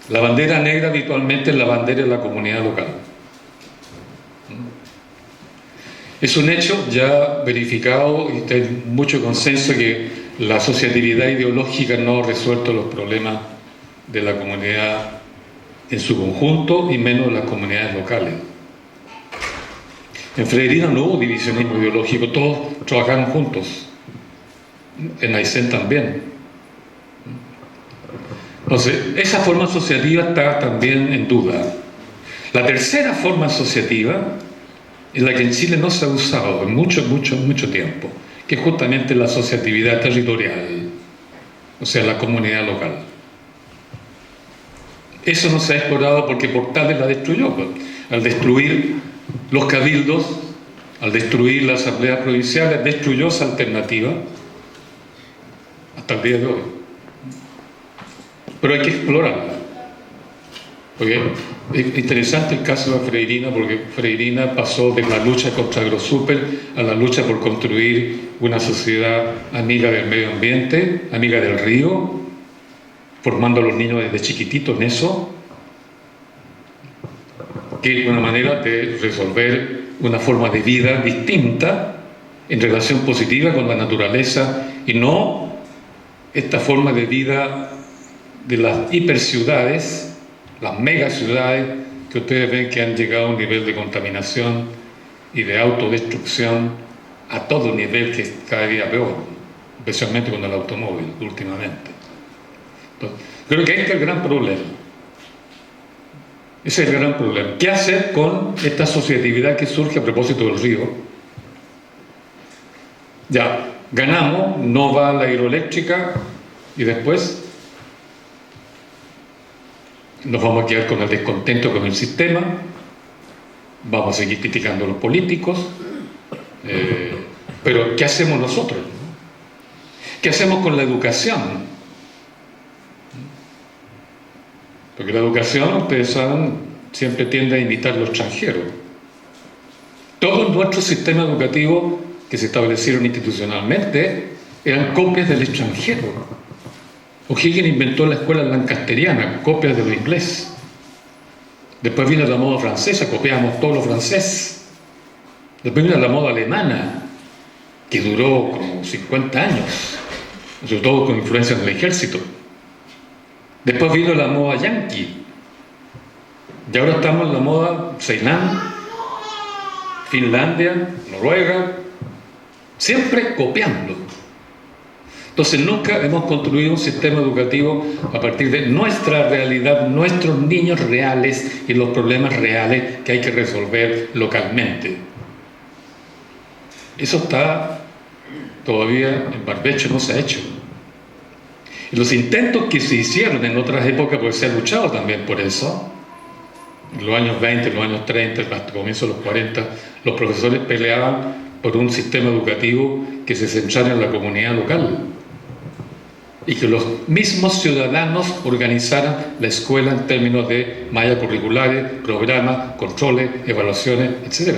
La bandera negra habitualmente es la bandera de la comunidad local. Es un hecho ya verificado y hay mucho consenso que la asociatividad ideológica no ha resuelto los problemas de la comunidad en su conjunto y menos de las comunidades locales. En Freirina no hubo divisionismo ideológico, todos trabajaron juntos. En Aysén también. Entonces, esa forma asociativa está también en duda. La tercera forma asociativa es la que en Chile no se ha usado en mucho tiempo, que es justamente la asociatividad territorial, o sea, la comunidad local. Eso no se ha explorado porque Portales la destruyó, pues. Al destruir los cabildos, al destruir las asambleas provinciales, destruyó esa alternativa hasta el día de hoy. Pero hay que explorarla. Porque es interesante el caso de Freirina, porque Freirina pasó de la lucha contra AgroSuper a la lucha por construir una sociedad amiga del medio ambiente, amiga del río, formando a los niños desde chiquititos en eso, que es una manera de resolver una forma de vida distinta en relación positiva con la naturaleza y no esta forma de vida de las hiperciudades, las megaciudades que ustedes ven que han llegado a un nivel de contaminación y de autodestrucción a todo nivel que es cada día peor, especialmente con el automóvil últimamente. Entonces, creo que ahí está el gran problema. Ese es el gran problema. ¿Qué hacer con esta asociatividad que surge a propósito del río? Ya, ganamos, no va la hidroeléctrica y después nos vamos a quedar con el descontento con el sistema, vamos a seguir criticando a los políticos, pero ¿qué hacemos nosotros? ¿Qué hacemos con la educación? Porque la educación, ustedes saben, siempre tiende a imitar lo extranjero. Todo nuestro sistema educativo que se establecieron institucionalmente eran copias del extranjero. O'Higgins inventó la escuela lancasteriana, copias de lo inglés. Después vino la moda francesa, copiábamos todo lo francés. Después vino la moda alemana, que duró como 50 años, sobre todo con influencia del ejército. Después vino la moda yanqui. Y ahora estamos en la moda Ceilán, Finlandia, Noruega, siempre copiando. Entonces nunca hemos construido un sistema educativo a partir de nuestra realidad, nuestros niños reales y los problemas reales que hay que resolver localmente. Eso está todavía en barbecho, no se ha hecho. Y los intentos que se hicieron en otras épocas, pues se ha luchado también por eso. En los años 20, en los años 30, hasta comienzos de los 40, los profesores peleaban por un sistema educativo que se centrara en la comunidad local y que los mismos ciudadanos organizaran la escuela en términos de mallas curriculares, programas, controles, evaluaciones, etc.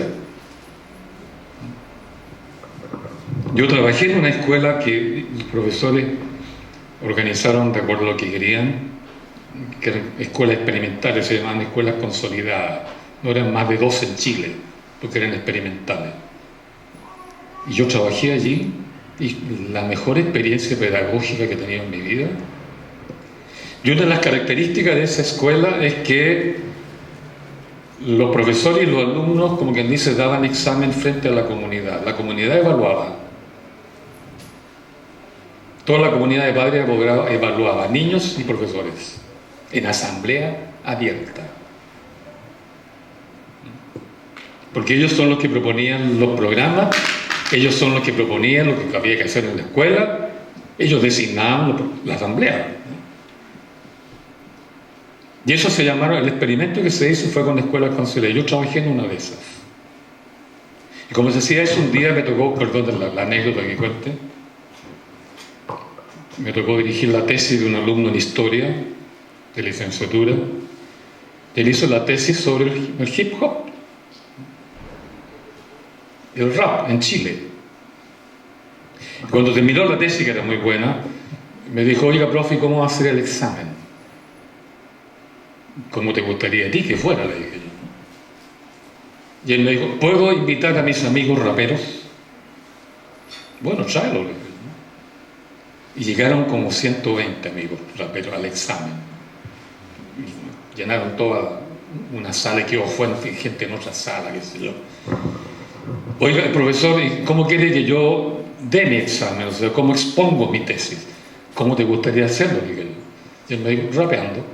Yo trabajé en una escuela que los profesores organizaron de acuerdo a lo que querían, que eran escuelas experimentales, se llamaban escuelas consolidadas. No eran más de 12 en Chile, porque eran experimentales. Y yo trabajé allí, y la mejor experiencia pedagógica que he tenido en mi vida. Y una de las características de esa escuela es que los profesores y los alumnos, como quien dice, daban examen frente a la comunidad. La comunidad evaluaba. Toda la comunidad de padres evaluaba, niños y profesores, en asamblea abierta. Porque ellos son los que proponían los programas, ellos son los que proponían lo que había que hacer en la escuela, ellos designaban la asamblea. Y eso se llamaron, el experimento que se hizo fue con escuelas consulares. Yo trabajé en una de esas. Y como se decía eso, un día me tocó, perdón la anécdota que cuente, me tocó dirigir la tesis de un alumno en historia de licenciatura. Él hizo la tesis sobre el hip hop, el rap en Chile. Cuando terminó la tesis, que era muy buena, me dijo: oiga, profe, ¿cómo va a ser el examen? ¿Cómo te gustaría a ti que fuera?, le dije yo. Y él me dijo: ¿puedo invitar a mis amigos raperos? Bueno, tráelo, le dije. Y llegaron como 120 amigos raperos al examen. Y llenaron toda una sala, que fue gente en otra sala, qué sé yo. Oiga, profesor, ¿cómo quiere que yo dé mi examen? O sea, ¿cómo expongo mi tesis? ¿Cómo te gustaría hacerlo?, dije yo. Y él me dijo: rapeando.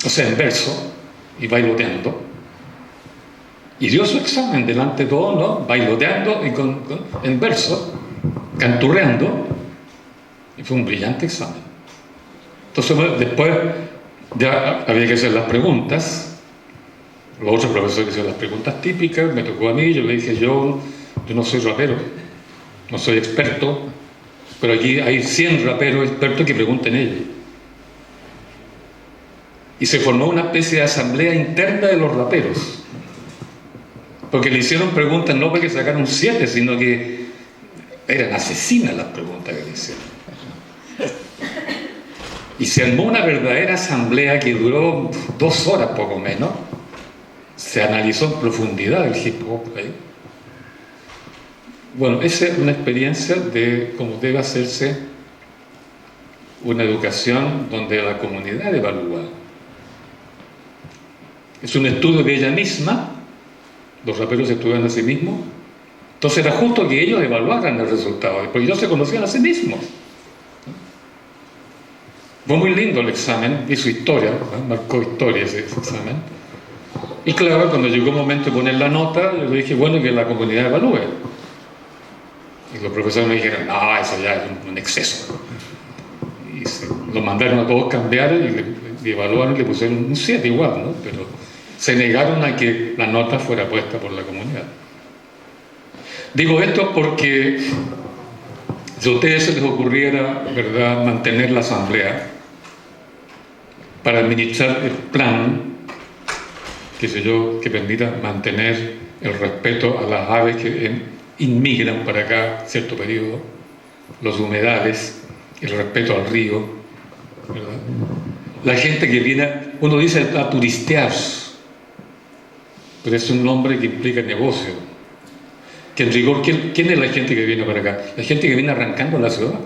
O sea, en verso y bailoteando. Y dio su examen delante de todos, ¿no? Bailoteando y en verso, canturreando. Y fue un brillante examen. Entonces, después ya había que hacer las preguntas. Los otros profesores hicieron las preguntas típicas, me tocó a mí. Yo le dije: yo no soy rapero, no soy experto, pero aquí hay 100 raperos expertos que pregunten ellos. Y se formó una especie de asamblea interna de los raperos, porque le hicieron preguntas no para que sacaran un 7, sino que eran asesinas las preguntas que le hicieron. Y se armó una verdadera asamblea que duró 2 horas poco menos. Se analizó en profundidad el hip hop ahí. Bueno, esa es una experiencia de cómo debe hacerse una educación donde la comunidad evalúa. Es un estudio de ella misma. Los raperos estudian a sí mismos. Entonces era justo que ellos evaluaran el resultado, porque ellos se conocían a sí mismos. Fue muy lindo el examen, hizo historia, ¿no? Marcó historia ese examen. Y claro, cuando llegó el momento de poner la nota, yo le dije: bueno, que la comunidad evalúe. Y los profesores me dijeron: no, eso ya es un exceso. Y lo mandaron a todos cambiar y evaluaron y le pusieron un 7 igual, ¿no? Pero se negaron a que la nota fuera puesta por la comunidad. Digo esto porque si a ustedes se les ocurriera, ¿verdad?, mantener la asamblea para administrar el plan, qué sé yo, que permita mantener el respeto a las aves que inmigran para acá cierto periodo, los humedales, el respeto al río, ¿verdad? La gente que viene, uno dice a turistear, pero es un nombre que implica negocio. Que en rigor, ¿quién es la gente que viene para acá? La gente que viene arrancando la ciudad,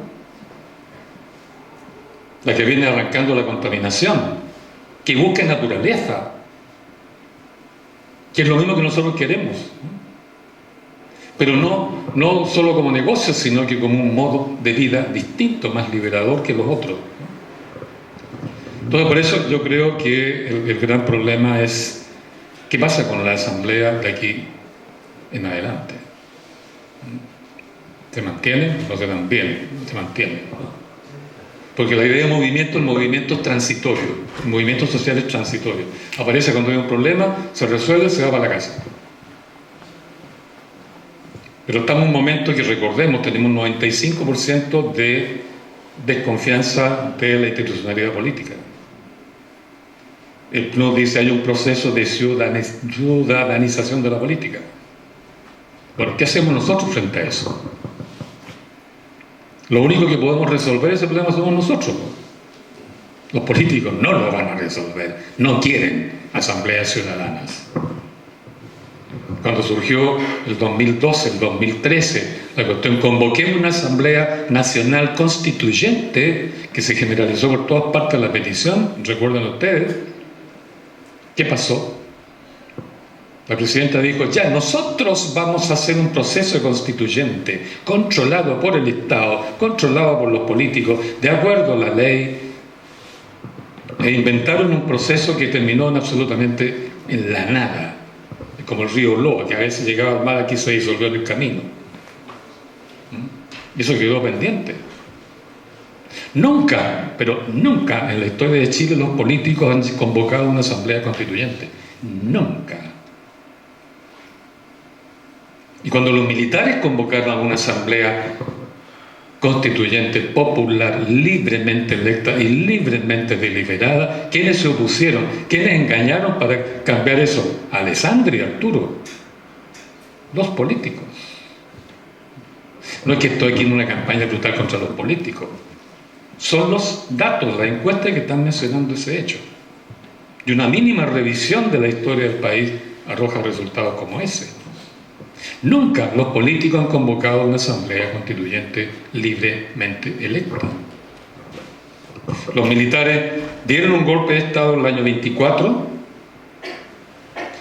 la que viene arrancando la contaminación, que busca naturaleza, que es lo mismo que nosotros queremos, pero no solo como negocio, sino que como un modo de vida distinto, más liberador que los otros. Entonces, por eso yo creo que el gran problema es qué pasa con la asamblea de aquí en adelante. ¿Se mantiene? No se mantiene, se mantiene. Porque la idea de movimiento, el movimiento es transitorio, el movimiento social es transitorio. Aparece cuando hay un problema, se resuelve, se va para la casa. Pero estamos en un momento que, recordemos, tenemos un 95% de desconfianza de la institucionalidad política. El PNUD dice que hay un proceso de ciudadanización de la política. Bueno, ¿qué hacemos nosotros frente a eso? Lo único que podemos resolver ese problema somos nosotros. Los políticos no lo van a resolver, no quieren asambleas ciudadanas. Cuando surgió el 2012, el 2013, la cuestión, convoquemos una asamblea nacional constituyente que se generalizó por todas partes la petición, recuerdan ustedes, ¿qué pasó? La presidenta dijo, ya, nosotros vamos a hacer un proceso constituyente controlado por el Estado, controlado por los políticos, de acuerdo a la ley, e inventaron un proceso que terminó absolutamente en la nada, como el río Loa, que a veces llegaba al mar, aquí se disolvió en el camino. Y eso quedó pendiente. Nunca, pero nunca en la historia de Chile los políticos han convocado una asamblea constituyente. Nunca. Y cuando los militares convocaron a una asamblea constituyente popular, libremente electa y libremente deliberada, ¿quiénes se opusieron? ¿Quiénes engañaron para cambiar eso? Alessandri y Arturo. Los políticos. No es que estoy aquí en una campaña brutal contra los políticos. Son los datos, las encuestas que están mencionando ese hecho. Y una mínima revisión de la historia del país arroja resultados como ese. Nunca los políticos han convocado una asamblea constituyente libremente electa. Los militares dieron un golpe de Estado en el año 24,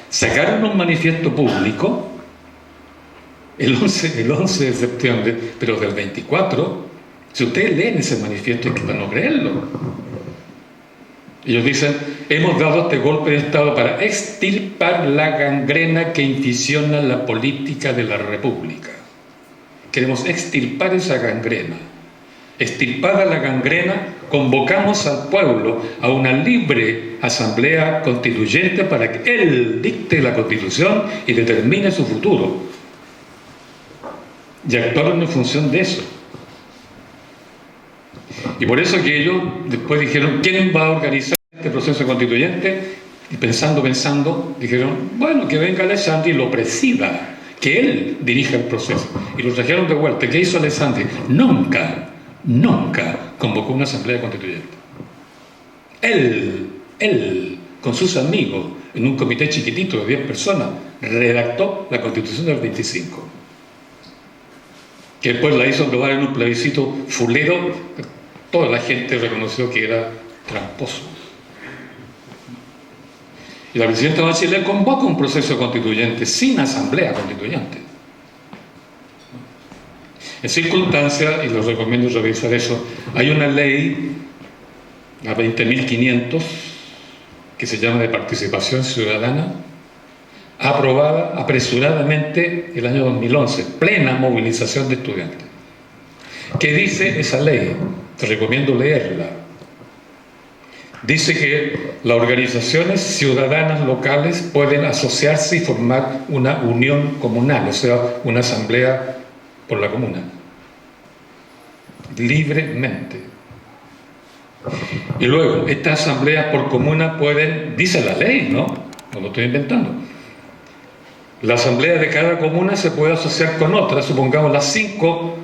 sacaron un manifiesto público el 11 de septiembre, pero del 24. Si ustedes leen ese manifiesto es que para no creerlo. Ellos dicen, hemos dado este golpe de Estado para extirpar la gangrena que infisiona la política de la República. Queremos extirpar esa gangrena. Extirpada la gangrena, convocamos al pueblo a una libre asamblea constituyente para que él dicte la Constitución y determine su futuro. Y actuaron en función de eso. Y por eso que ellos después dijeron, ¿quién va a organizar este proceso constituyente? Y pensando, dijeron, bueno, que venga Alessandri y lo presida, que él dirija el proceso. Y lo trajeron de vuelta. ¿Qué hizo Alessandri? Nunca convocó una asamblea constituyente. Él, con sus amigos, en un comité chiquitito de 10 personas, redactó la Constitución del 25. Que después la hizo aprobar en un plebiscito fulero. Toda la gente reconoció que era tramposo. Y la presidenta Bachelet convoca un proceso constituyente sin asamblea constituyente. En circunstancias, y les recomiendo revisar eso, hay una ley, la 20.500, que se llama de participación ciudadana, aprobada apresuradamente el año 2011, plena movilización de estudiantes. ¿Qué dice esa ley? Te recomiendo leerla. Dice que las organizaciones ciudadanas locales pueden asociarse y formar una unión comunal, o sea, una asamblea por la comuna, libremente. Y luego, estas asambleas por comuna pueden, dice la ley, ¿no? No lo estoy inventando. La asamblea de cada comuna se puede asociar con otra, supongamos las 5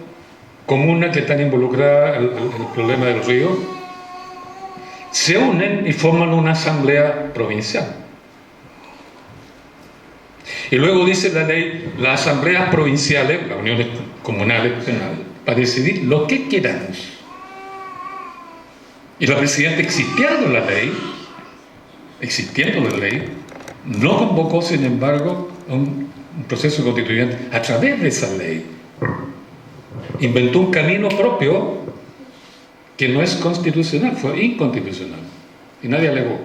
comunas que están involucradas en el problema del río, se unen y forman una asamblea provincial. Y luego dice la ley, las asambleas provinciales, las uniones comunales, para decidir lo que queramos. Y la presidenta, existiendo la ley, no convocó, sin embargo, un proceso constituyente a través de esa ley. Inventó un camino propio que no es constitucional, fue inconstitucional. Y nadie alegó.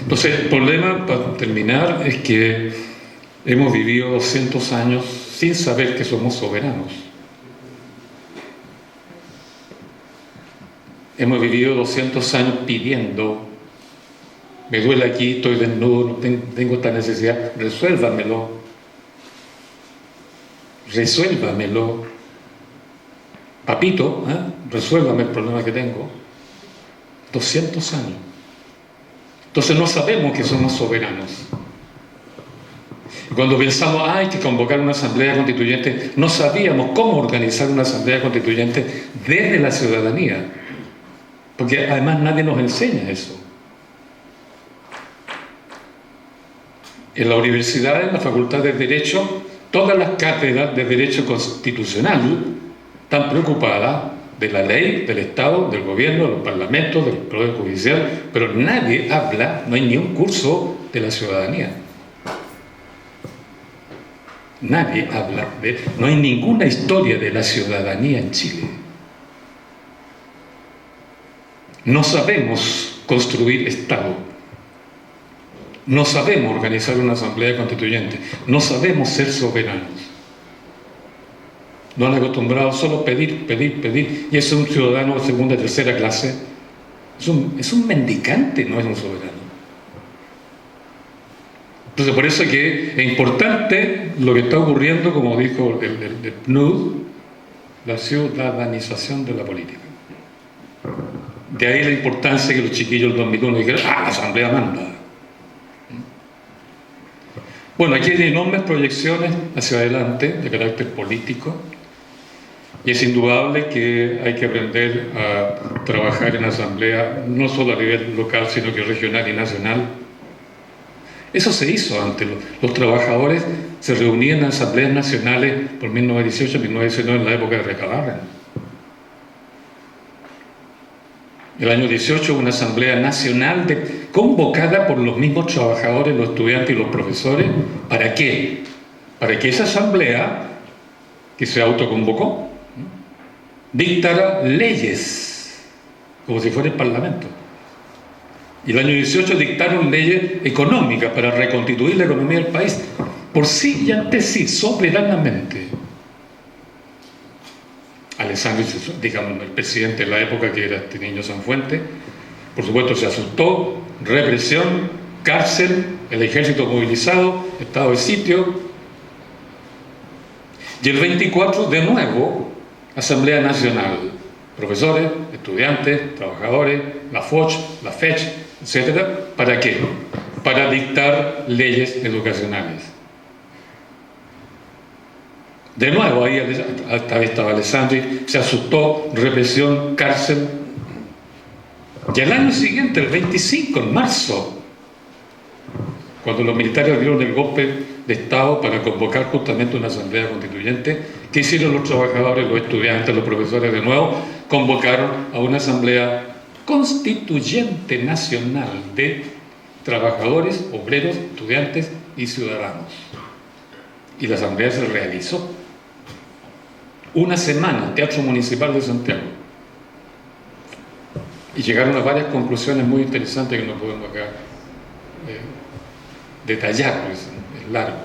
Entonces, el problema, para terminar, es que hemos vivido 200 años sin saber que somos soberanos. Hemos vivido 200 años pidiendo me duele aquí, estoy desnudo, tengo esta necesidad, resuélvamelo. Resuélvamelo. Papito, resuélvame el problema que tengo. 200 años. Entonces no sabemos que somos soberanos. Cuando pensamos, hay que convocar una asamblea constituyente, no sabíamos cómo organizar una asamblea constituyente desde la ciudadanía. Porque además nadie nos enseña eso. En la universidad, en la Facultad de Derecho, todas las cátedras de Derecho Constitucional están preocupadas de la ley, del Estado, del gobierno, de los parlamentos, del Poder Judicial, pero nadie habla, no hay ni un curso de la ciudadanía. Nadie habla no hay ninguna historia de la ciudadanía en Chile. No sabemos construir Estado. No sabemos organizar una asamblea constituyente. No sabemos ser soberanos. Nos han acostumbrado solo a pedir, pedir, pedir. Y es un ciudadano de segunda y tercera clase. Es un mendicante, no es un soberano. Entonces, por eso es que es importante lo que está ocurriendo, como dijo el PNUD, la ciudadanización de la política. De ahí la importancia que los chiquillos del 2001 dijeron, la asamblea manda. Bueno, aquí hay enormes proyecciones hacia adelante de carácter político y es indudable que hay que aprender a trabajar en asamblea no solo a nivel local, sino que regional y nacional. Eso se hizo antes. Los trabajadores se reunían en asambleas nacionales por 1918-1919 en la época de Recabarren. El año 18 una asamblea nacional convocada por los mismos trabajadores, los estudiantes y los profesores. ¿Para qué? Para que esa asamblea, que se autoconvocó, dictara leyes, como si fuera el Parlamento. Y el año 18 dictaron leyes económicas para reconstituir la economía del país, por sí y ante sí, soberanamente. Alessandri, digamos, el presidente de la época, que era este niño Sanfuente, por supuesto se asustó, represión, cárcel, el ejército movilizado, estado de sitio. Y el 24, de nuevo, Asamblea Nacional, profesores, estudiantes, trabajadores, la FOCH, la FECH, etc. ¿Para qué? Para dictar leyes educacionales. De nuevo, ahí estaba Alessandri, se asustó, represión, cárcel. Y el año siguiente, el 25, en marzo, cuando los militares dieron el golpe de Estado para convocar justamente una asamblea constituyente, ¿qué hicieron los trabajadores, los estudiantes, los profesores? De nuevo, convocaron a una asamblea constituyente nacional de trabajadores, obreros, estudiantes y ciudadanos. Y la asamblea se realizó. Una semana, Teatro Municipal de Santiago. Y llegaron a varias conclusiones muy interesantes que no podemos acá detallar, pues, es largo.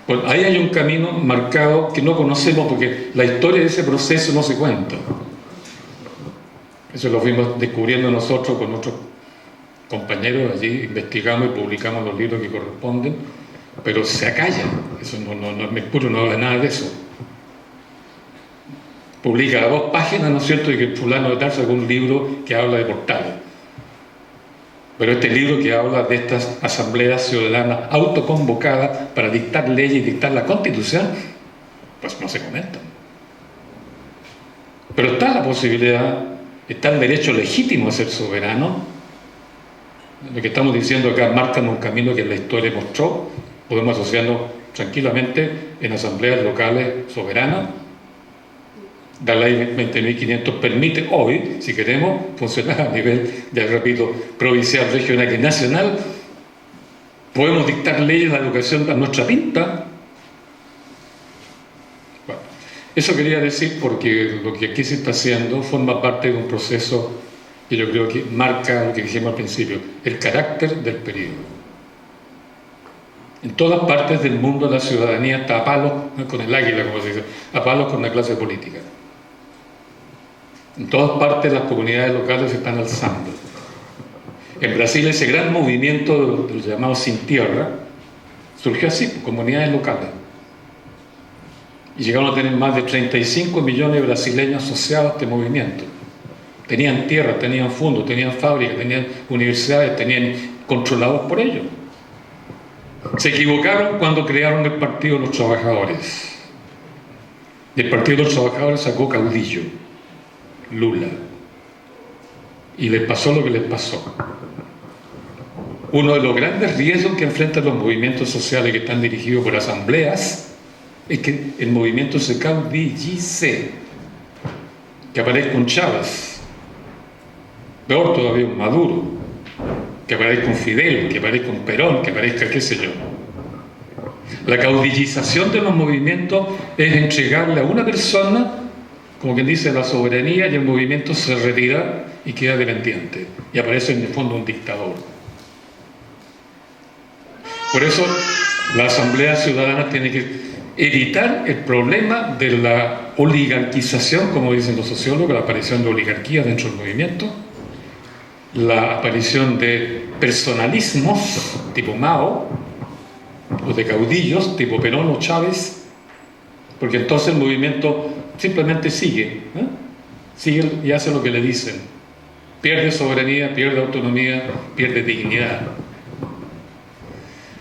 Bueno, ahí hay un camino marcado que no conocemos porque la historia de ese proceso no se cuenta. Eso lo fuimos descubriendo nosotros con otros compañeros, allí investigamos y publicamos los libros que corresponden, pero se acalla, eso no Mercurio no habla nada de eso. Publica a 2 páginas, ¿no es cierto?, y que fulano de tal sacó un libro que habla de portales. Pero este libro que habla de estas asambleas ciudadanas autoconvocadas para dictar leyes y dictar la Constitución, pues no se comentan. Pero está la posibilidad, está el derecho legítimo a ser soberano. Lo que estamos diciendo acá marca un camino que la historia mostró. Podemos asociarnos tranquilamente en asambleas locales soberanas. La ley 20.500 permite hoy, si queremos, funcionar a nivel, ya repito, provincial, regional y nacional. Podemos dictar leyes de la educación a nuestra pinta. Bueno, eso quería decir porque lo que aquí se está haciendo forma parte de un proceso que yo creo que marca lo que dijimos al principio, el carácter del periodo. En todas partes del mundo la ciudadanía está a palos con el águila, como se dice, a palos con la clase política. En todas partes las comunidades locales se están alzando. En Brasil ese gran movimiento de los llamados sin tierra surgió así, comunidades locales. Y llegaron a tener más de 35 millones de brasileños asociados a este movimiento. Tenían tierra, tenían fondos, tenían fábricas, tenían universidades, tenían controlados por ellos. Se equivocaron cuando crearon el Partido de los Trabajadores. Y el Partido de los Trabajadores sacó caudillo, Lula. Y les pasó lo que les pasó. Uno de los grandes riesgos que enfrentan los movimientos sociales que están dirigidos por asambleas es que el movimiento se caudillice, que aparezca un Chávez, peor todavía un Maduro, que aparezca un Fidel, que aparezca un Perón, que aparezca qué sé yo. La caudillización de los movimientos es entregarle a una persona, como quien dice, la soberanía, y el movimiento se retira y queda dependiente, y aparece en el fondo un dictador. Por eso la Asamblea Ciudadana tiene que evitar el problema de la oligarquización, como dicen los sociólogos, la aparición de oligarquía dentro del movimiento, la aparición de personalismos tipo Mao, o de caudillos tipo Perón o Chávez, porque entonces el movimiento simplemente sigue y hace lo que le dicen. Pierde soberanía, pierde autonomía, pierde dignidad.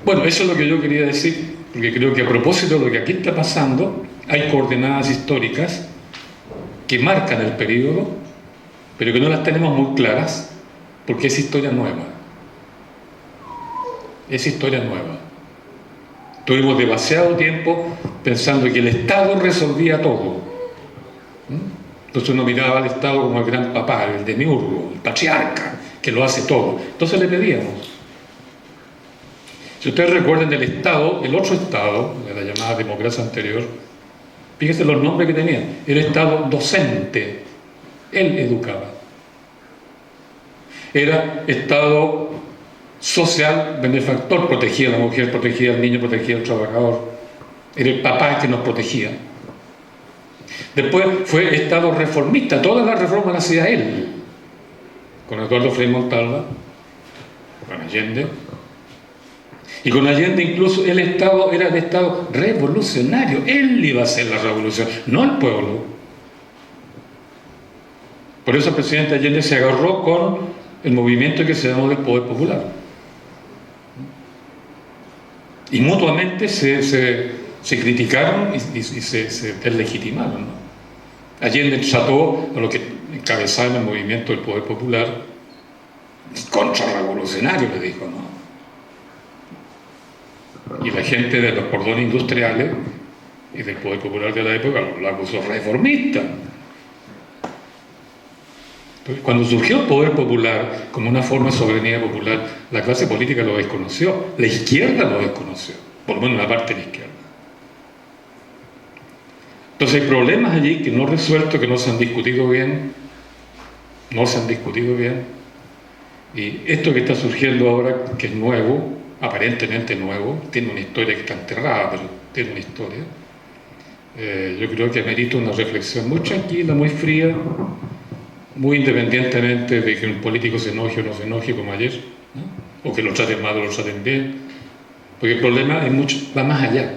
Bueno, eso es lo que yo quería decir, porque creo que a propósito de lo que aquí está pasando, hay coordenadas históricas que marcan el periodo, pero que no las tenemos muy claras, porque es historia nueva. Es historia nueva. Tuvimos demasiado tiempo pensando que el Estado resolvía todo. Entonces uno miraba al Estado como el gran papá, el demiurgo, el patriarca, que lo hace todo. Entonces le pedíamos. Si ustedes recuerdan del Estado, el otro Estado, de la llamada democracia anterior, fíjense los nombres que tenía. El Estado docente, él educaba. Era Estado social, benefactor, protegía a la mujer, protegía al niño, protegía al trabajador. Era el papá que nos protegía. Después fue Estado reformista, todas las reformas las hacía él, con Eduardo Frei Montalva, con Allende. Y con Allende incluso el Estado era el Estado revolucionario, él iba a hacer la revolución, no el pueblo. Por eso el presidente Allende se agarró con el movimiento que se llamó del Poder Popular. Y mutuamente se criticaron y se deslegitimaron, ¿no? Allende trató a lo que encabezaba el movimiento del Poder Popular, contrarrevolucionario, le dijo, ¿no? Y la gente de los cordones industriales y del Poder Popular de la época lo acusó reformista. Cuando surgió el Poder Popular como una forma de soberanía popular, la clase política lo desconoció, la izquierda lo desconoció, por lo menos la parte de la izquierda. Entonces hay problemas allí que no resueltos, que no se han discutido bien, y esto que está surgiendo ahora, que es nuevo, aparentemente nuevo, tiene una historia que está enterrada, pero tiene una historia, yo creo que amerita una reflexión muy tranquila, muy fría, muy independientemente de que un político se enoje o no se enoje como ayer, ¿no? O que lo traten mal o lo traten bien, porque el problema va más allá,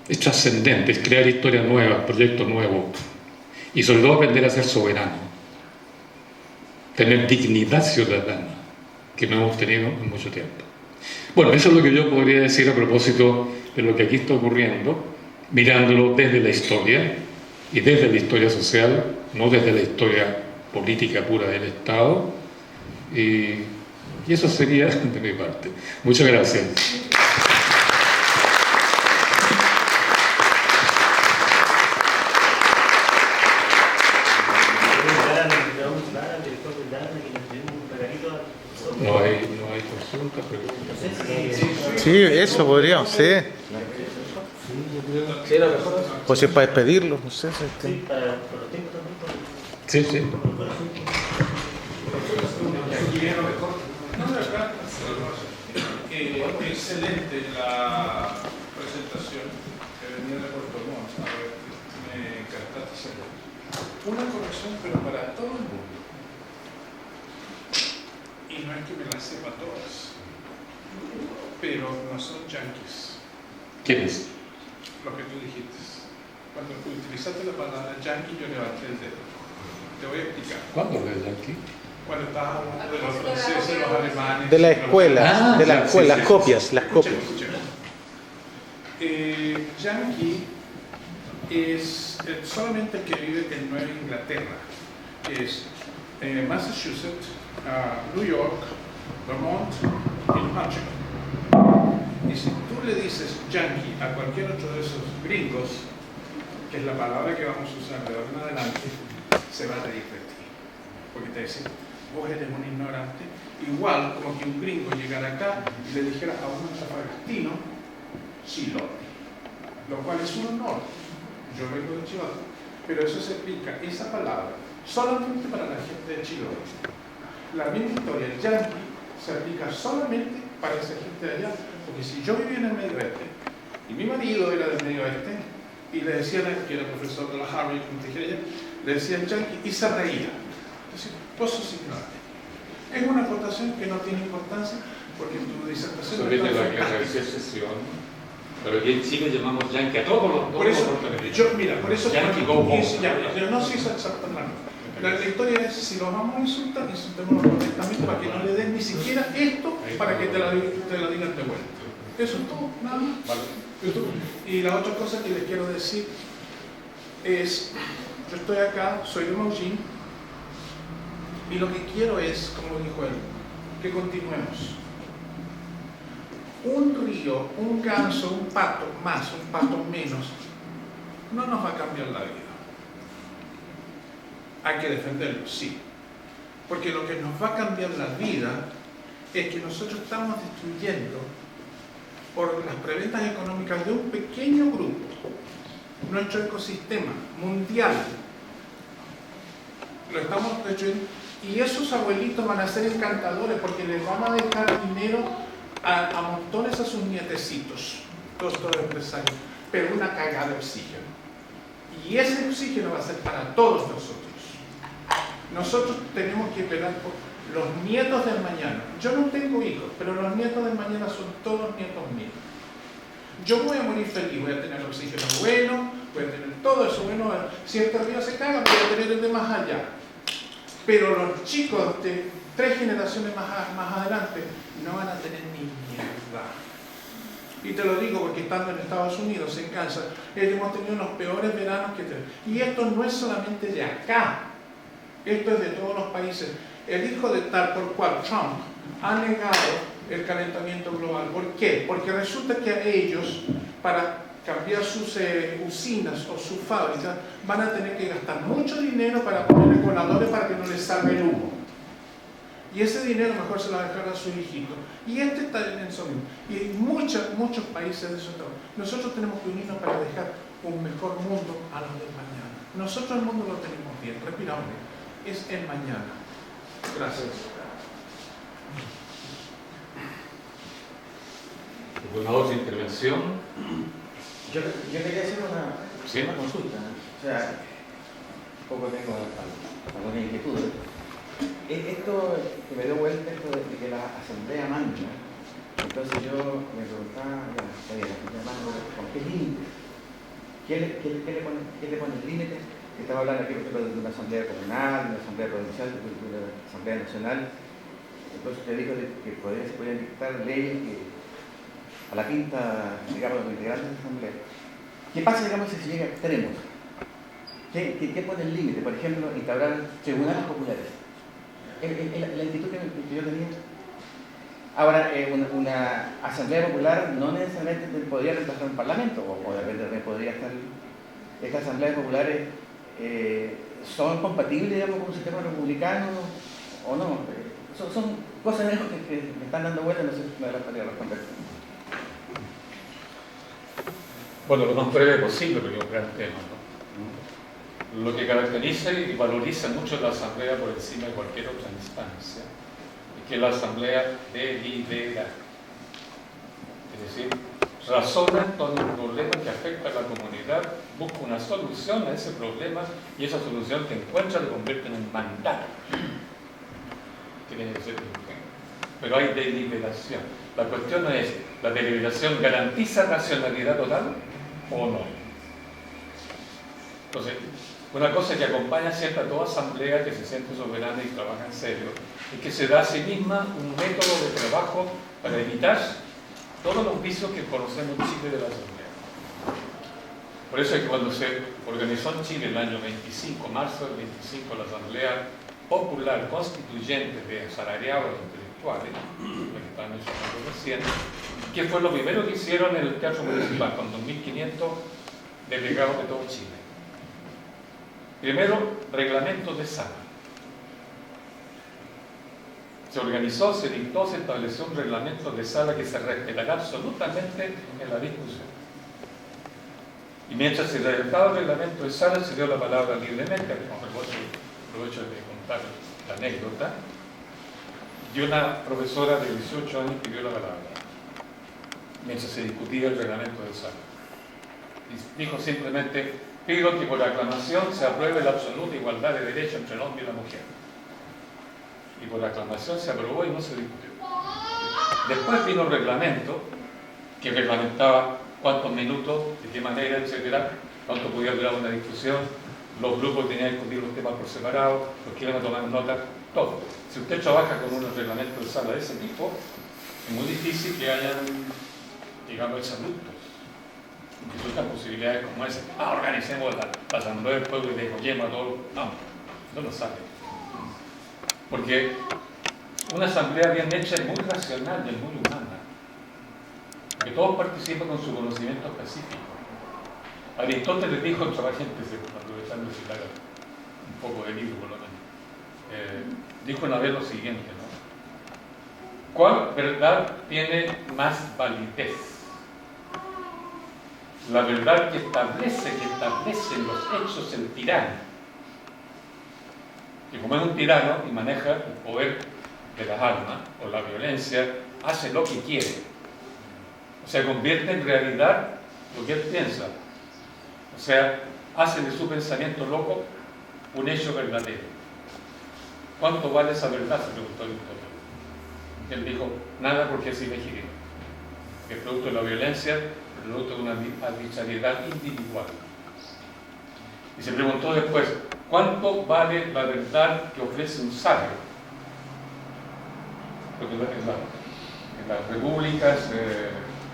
es trascendente, es crear historias nuevas, proyectos nuevos, y sobre todo aprender a ser soberano, tener dignidad ciudadana, que no hemos tenido en mucho tiempo. Bueno, eso es lo que yo podría decir a propósito de lo que aquí está ocurriendo, mirándolo desde la historia y desde la historia social, no desde la historia política pura del Estado, y eso sería de mi parte. Muchas gracias. No hay consulta, pero... Sí, eso podríamos, sí. Pues es para despedirlo, no sé. Sí, sí. Excelente la presentación que venía de Puerto Montt. A ver, me encantaste hacerlo. Una corrección, pero para todo el mundo. y no es que me las sepa todas, pero no son yanquis. ¿Quiénes? Lo que tú dijiste. Cuando utilizaste la palabra yankee, yo levanté el dedo. Te voy a explicar. ¿Cuándo ves aquí? Cuando estabas hablando de los franceses, los alemanes... De la escuela, Ah, de la sí, escuela, sí, las sí. copias, las copias. Escuchen. Yankee es solamente el que vive en Nueva Inglaterra, que es Massachusetts, New York, Vermont y New Hampshire. Y si tú le dices yankee a cualquier otro de esos gringos, que es la palabra que vamos a usar de ahora en adelante, se va a reír de ti. Porque te dice, vos eres un ignorante, igual como que un gringo llegara acá y le dijera a un antofagastino, chilote, lo cual es un honor. Yo vengo de Chilote, pero eso se aplica, esa palabra, solamente para la gente de Chilote. La misma historia, el yankee, se aplica solamente para esa gente de allá, porque si yo vivía en el Medio Oeste, y mi marido era del Medio Oeste, y le decían, que era profesor de la Harvard, como te dijera ella, le decían yankee y se reía. Entonces, vos sos ignorante. Es una acotación que no tiene importancia, porque tu disertación Eso viene de la guerra de fantástica. secesión. Pero aquí en Chile llamamos yankee a todos los Por eso, norteamericanos. yo, mira, por eso Yankee go home. yo no sé exactamente. La historia es, si los vamos a insultar, insultémoslos correctamente para que no le den ni siquiera esto para que te la digan de vuelta. Eso es todo, nada más. Vale. Y la otra cosa que les quiero decir es, yo estoy acá, soy de Maullín, y lo que quiero es, como dijo él, que continuemos. Un río, un ganso, un pato más, un pato menos, no nos va a cambiar la vida. Hay que defenderlo, sí. Porque lo que nos va a cambiar la vida es que nosotros estamos destruyendo, por las preventas económicas de un pequeño grupo, nuestro ecosistema mundial. Lo estamos destruyendo. Y esos abuelitos van a ser encantadores porque les van a dejar dinero a montones a sus nietecitos, todos empresarios, pero una cagada de oxígeno. Y ese oxígeno va a ser para todos nosotros. Nosotros tenemos que velar por los nietos del mañana. Yo no tengo hijos, pero los nietos del mañana son todos nietos míos. Yo voy a morir feliz, voy a tener oxígeno bueno, voy a tener todo eso bueno. Si este río se caga, voy a tener el de más allá. Pero los chicos de 3 generaciones más adelante no van a tener ni mierda. Y te lo digo porque estando en Estados Unidos, en Kansas, hemos tenido los peores veranos que tenemos. Y esto no es solamente de acá, esto es de todos los países. El hijo de tal por cual, Trump, ha negado el calentamiento global. ¿Por qué? Porque resulta que a ellos, para cambiar sus usinas o sus fábricas, van a tener que gastar mucho dinero para ponerle coladores para que no les salga el humo. Y ese dinero mejor se lo va a dejar a sus hijitos. Y este está en eso mismo. Y hay muchos países de eso. Nosotros tenemos que unirnos para dejar un mejor mundo a los del mañana. Nosotros el mundo lo tenemos bien, respiramos. Es el mañana. Gracias. ¿Alguna otra intervención? Yo quería hacer Sí. una consulta, ¿no? O sea, un poco tengo algunas inquietudes. Esto que me dio vuelta, esto de que la asamblea manda, entonces yo me preguntaba, ya, está bien, la asamblea manda, ¿con qué límites? ¿Qué le pone el límite? Estaba hablando aquí, por ejemplo, de una asamblea comunal, de una asamblea provincial, de una asamblea nacional. Entonces te dijo que se podían dictar leyes que a la quinta, digamos, los integrantes de la asamblea. ¿Qué pasa, digamos, si se llega a extremos? ¿Qué pone el límite? Por ejemplo, instaurar tribunales populares. Es la inquietud que yo tenía. Ahora, una asamblea popular no necesariamente podría reemplazar un parlamento, o de repente también podría estar. Estas asambleas populares son compatibles, digamos, con un sistema republicano o no. Son cosas que me están dando vueltas, no sé si me gustaría responder. Bueno, lo más breve posible, porque es un gran tema, ¿no? Lo que caracteriza y valoriza mucho la Asamblea por encima de cualquier otra instancia es que la Asamblea delibera. Es decir, razona todo un problema que afecta a la comunidad, busca una solución a ese problema y esa solución que encuentra lo convierte en un mandato. Tiene que ser vigente. pero hay deliberación. La cuestión es, ¿la deliberación garantiza racionalidad total o no? Entonces, una cosa que acompaña siempre a toda asamblea que se siente soberana y trabaja en serio, es que se da a sí misma un método de trabajo para evitar todos los vicios que conocemos en Chile de la asamblea. Por eso es que cuando se organizó en Chile el año 25, marzo del 25, la Asamblea Popular Constituyente de Asalariados Intelectuales, lo que estaba mencionando recién, que fue lo primero que hicieron en el Teatro Municipal, con 2.500 delegados de todo Chile. Primero, reglamento de sala. Se organizó, se dictó, se estableció un reglamento de sala que se respetará absolutamente en la discusión. Y mientras se redactaba el reglamento de sala, se dio la palabra libremente, aprovecho de contar la anécdota, y una profesora de 18 años pidió la palabra, mientras se discutía el reglamento de sala. Y dijo simplemente: pido que por aclamación se apruebe la absoluta igualdad de derechos entre el hombre y la mujer. Y por aclamación se aprobó y no se discutió. Después vino el reglamento, que reglamentaba cuántos minutos, de qué manera, etcétera, cuánto podía durar una discusión, los grupos tenían que discutir los temas por separado, los que iban a tomar nota, todo. Si usted trabaja con un reglamento de sala de ese tipo, es muy difícil que hayan, digamos, exabruptos. Que surjan posibilidades como esa. Organicemos la asamblea del pueblo y desgollemos a todos. No lo sabe. Porque una asamblea bien hecha es muy racional y es muy humana. Que todos participan con su conocimiento específico. Aristóteles dijo, aprovechando de citar un poco de libro por lo menos, dijo una vez lo siguiente, ¿no? ¿Cuál verdad tiene más validez? La verdad que establece en los hechos el tirano. Que como es un tirano y maneja el poder de las armas o la violencia, hace lo que quiere. O sea, convierte en realidad lo que él piensa. O sea, hace de su pensamiento loco un hecho verdadero. ¿Cuánto vale esa verdad?, se preguntó Aristóteles. Él dijo: nada, porque es ilegítimo. Es producto de la violencia, producto de una arbitrariedad individual. Y se preguntó después: ¿cuánto vale la verdad que ofrece un sabio? Porque en las repúblicas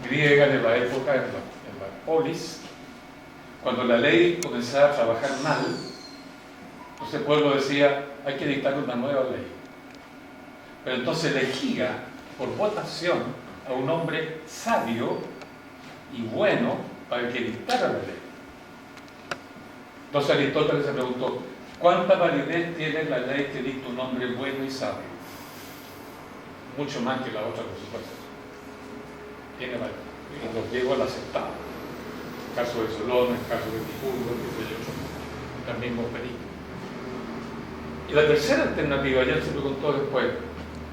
griegas de la época, en la polis, cuando la ley comenzaba a trabajar mal, entonces el pueblo decía: hay que dictar una nueva ley. Pero entonces elegía por votación a un hombre sabio y bueno para que dictara la ley. Entonces Aristóteles se preguntó: ¿cuánta validez tiene la ley que dicta un hombre bueno y sabio? Mucho más que la otra, por supuesto. Tiene validez. Y los griegos la aceptaban. El caso de Solón, el caso de Epicuro, también Perico. Y la tercera alternativa, ya se preguntó después: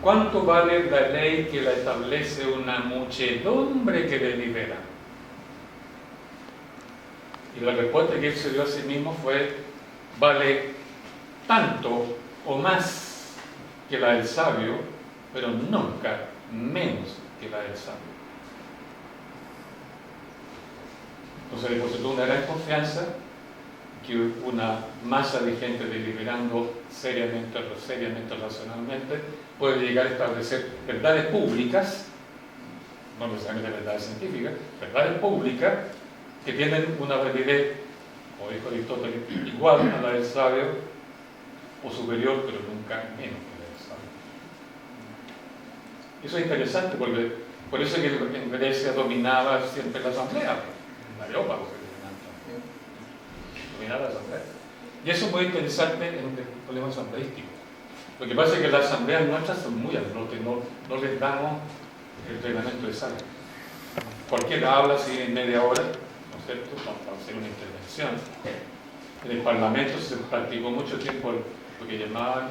¿cuánto vale la ley que la establece una muchedumbre que delibera? Y la respuesta que él se dio a sí mismo fue: vale tanto o más que la del sabio, pero nunca menos que la del sabio. Entonces depositó una gran confianza que una masa de gente deliberando seriamente, racionalmente, puede llegar a establecer verdades públicas, no necesariamente verdades científicas, verdades públicas que tienen una validez, como dijo Aristóteles, igual a la del sabio o superior, pero nunca menos que la del sabio. Eso es interesante porque por eso es que en Grecia dominaba siempre la asamblea, en Areópago dominaba la asamblea. Y eso es muy interesante en el problema asambleístico. Lo que pasa es que las asambleas nuestras son muy al norte, no les damos el reglamento de sala. Cualquiera habla así en media hora, ¿no es cierto?, para hacer una intervención. En el Parlamento se practicó mucho tiempo lo que llamaban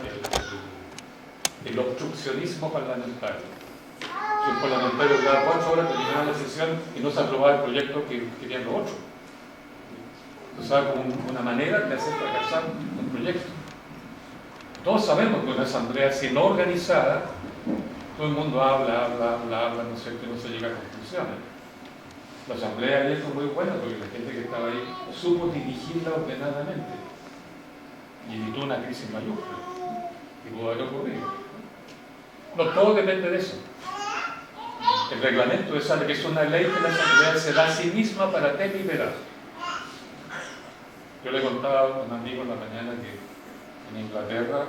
el obstruccionismo parlamentario. Si un parlamentario cada 4 horas terminaba la sesión y no se aprobaba el proyecto que querían los otros. Usaba como una manera de hacer fracasar un proyecto. Todos sabemos que una asamblea, si no organizada, todo el mundo habla, ¿no es cierto?, y no se llega a conclusiones. La asamblea ayer fue muy buena porque la gente que estaba ahí supo dirigirla ordenadamente y evitó una crisis mayúscula y pudo haber ocurrido. No, todo depende de eso. El reglamento es algo que es una ley que la asamblea se da a sí misma para deliberar. Yo le contaba a un amigo en la mañana que en Inglaterra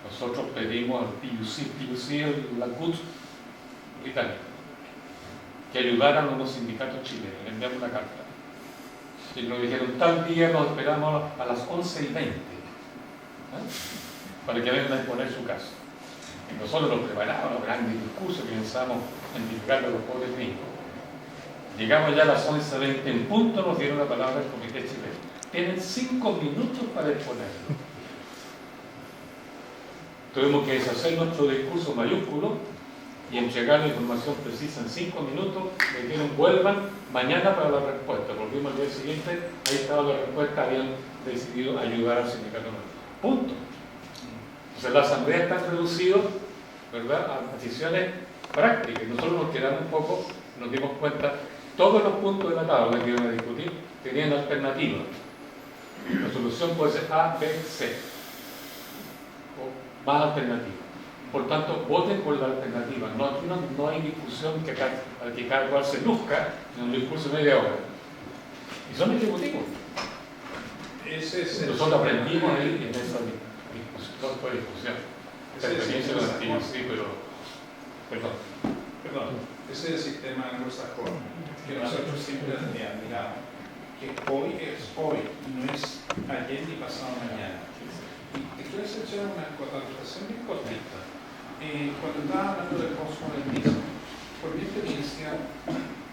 nosotros pedimos al PUC, la CUT británica, que ayudaran a los sindicatos chilenos. Le enviamos una carta. Y nos dijeron, tal día nos esperamos a las 11:20 para que vengan a exponer su caso. Y nosotros lo preparábamos, grandes discursos, que pensamos en divulgar a los pobres gringos. Llegamos ya a las 11:20 en punto, nos dieron la palabra del Comité Chileno. Tienen 5 minutos para exponerlo. Tuvimos que deshacer nuestro discurso mayúsculo y entregar la información precisa en 5 minutos. Me dijeron, vuelvan mañana para la respuesta. Volvimos al día siguiente, ahí estaba la respuesta, habían decidido ayudar al sindicato. Punto. Entonces la asamblea está reducida, ¿verdad?, a decisiones prácticas. Nosotros nos quedamos un poco, nos dimos cuenta, todos los puntos de la tabla que iban a discutir tenían alternativas. La solución puede ser A, B, C, o más alternativas. Por tanto, voten por la alternativa. Aquí no hay discusión para que cada cual se luzca en un discurso de media hora. Y son ejecutivos. Nosotros aprendimos ahí en esa discusión. Esa experiencia de la sí, pero... Perdón. Ese es el sistema anglosajón que nosotros siempre admiramos. Que hoy es hoy, no es ayer ni pasado mañana. Y te quiero hacer una acotación bien cortita. Cuando estaba hablando del postmodernismo, por mi experiencia,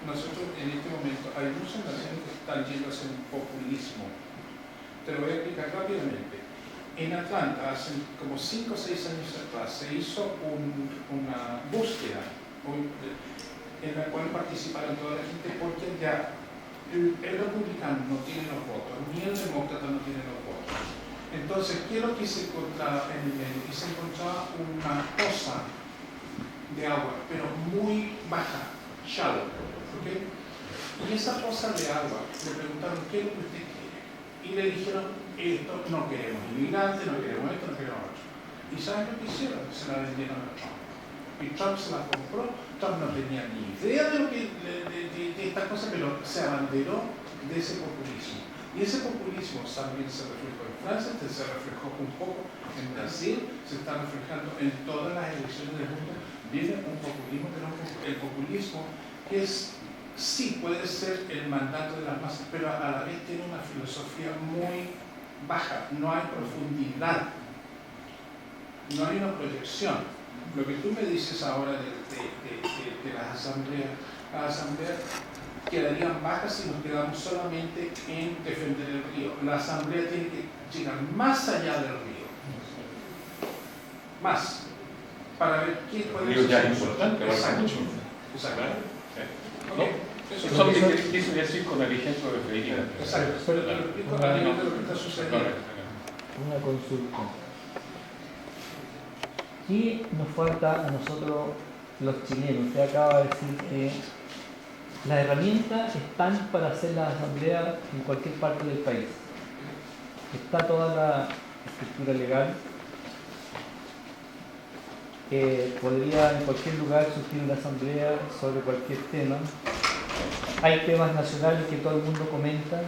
nosotros en este momento hay muchas naciones que están yendo hacia un populismo. Te lo voy a explicar rápidamente. En Atlanta, hace como 5 o 6 años atrás, se hizo una búsqueda en la cual participaron toda la gente, porque ya el republicano no tiene los votos, ni el demócrata no tiene los votos. Entonces, ¿qué es lo que se encontraba en el medio? Y se encontraba una poza de agua, pero muy baja, shallow, ¿okay? Y esa poza de agua, le preguntaron, ¿qué es lo que usted quiere? Y le dijeron, esto, no queremos inmigrantes, no queremos esto, no queremos otro. ¿Y saben lo que hicieron? Se la vendieron a Trump. Y Trump se la compró. Trump no tenía ni idea de esta cosa, pero se abanderó de ese populismo. Y ese populismo también se reflejó en Francia, se reflejó un poco en Brasil, se está reflejando en todas las elecciones del mundo. Viene un populismo, pero el populismo que es, sí, puede ser el mandato de las masas, pero a la vez tiene una filosofía muy baja, no hay profundidad, no hay una proyección. Lo que tú me dices ahora de las asambleas quedarían bajas si nos quedamos solamente en defender el río. La asamblea tiene que llegar más allá del río, más, para ver qué puede ser. El río ya es importante, Exacto. mucho. Exacto. Okay. Eso es lo que quiso decir con el ejemplo de Federica. Exacto, pero te lo explico a nivel de lo que está sucediendo. Una consulta. ¿Qué nos falta a nosotros los chilenos? Usted acaba de decir que las herramientas están para hacer la asamblea en cualquier parte del país. Está toda la estructura legal. Podría en cualquier lugar surgir una asamblea sobre cualquier tema. Hay temas nacionales que todo el mundo comenta,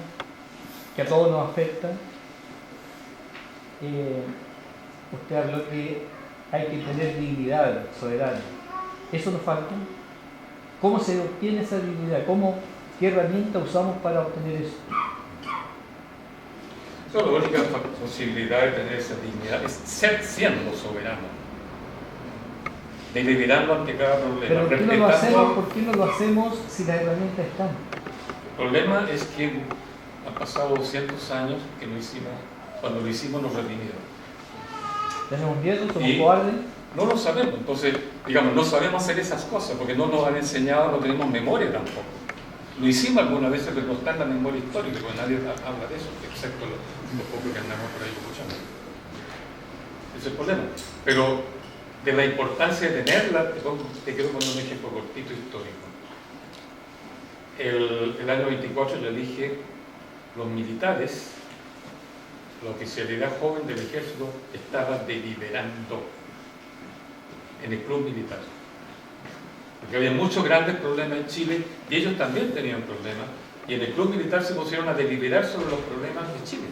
que a todos nos afectan. Usted habló que hay que tener dignidad soberana. ¿Eso nos falta? ¿Cómo se obtiene esa dignidad? ¿Qué herramienta usamos para obtener eso? La única posibilidad de tener esa dignidad es ser siendo soberano, deliberando ante cada problema. Pero ¿por qué no lo hacemos si las herramientas están? El problema es que han pasado 200 años que lo hicimos, cuando lo hicimos nos reprimieron. ¿Tenemos miedo? ¿Somos cobardes? No lo sabemos, entonces, digamos, no sabemos hacer esas cosas porque no nos han enseñado, no tenemos memoria tampoco. Lo hicimos algunas veces, pero no está en la memoria histórica, porque nadie habla de eso, excepto los pocos que andamos por ahí escuchando. Ese es el problema. Pero de la importancia de tenerla, te quiero poner un ejemplo cortito histórico. El año 24 yo dije, los militares, la oficialidad joven del ejército estaba deliberando en el club militar. Porque había muchos grandes problemas en Chile y ellos también tenían problemas. Y en el club militar se pusieron a deliberar sobre los problemas de Chile.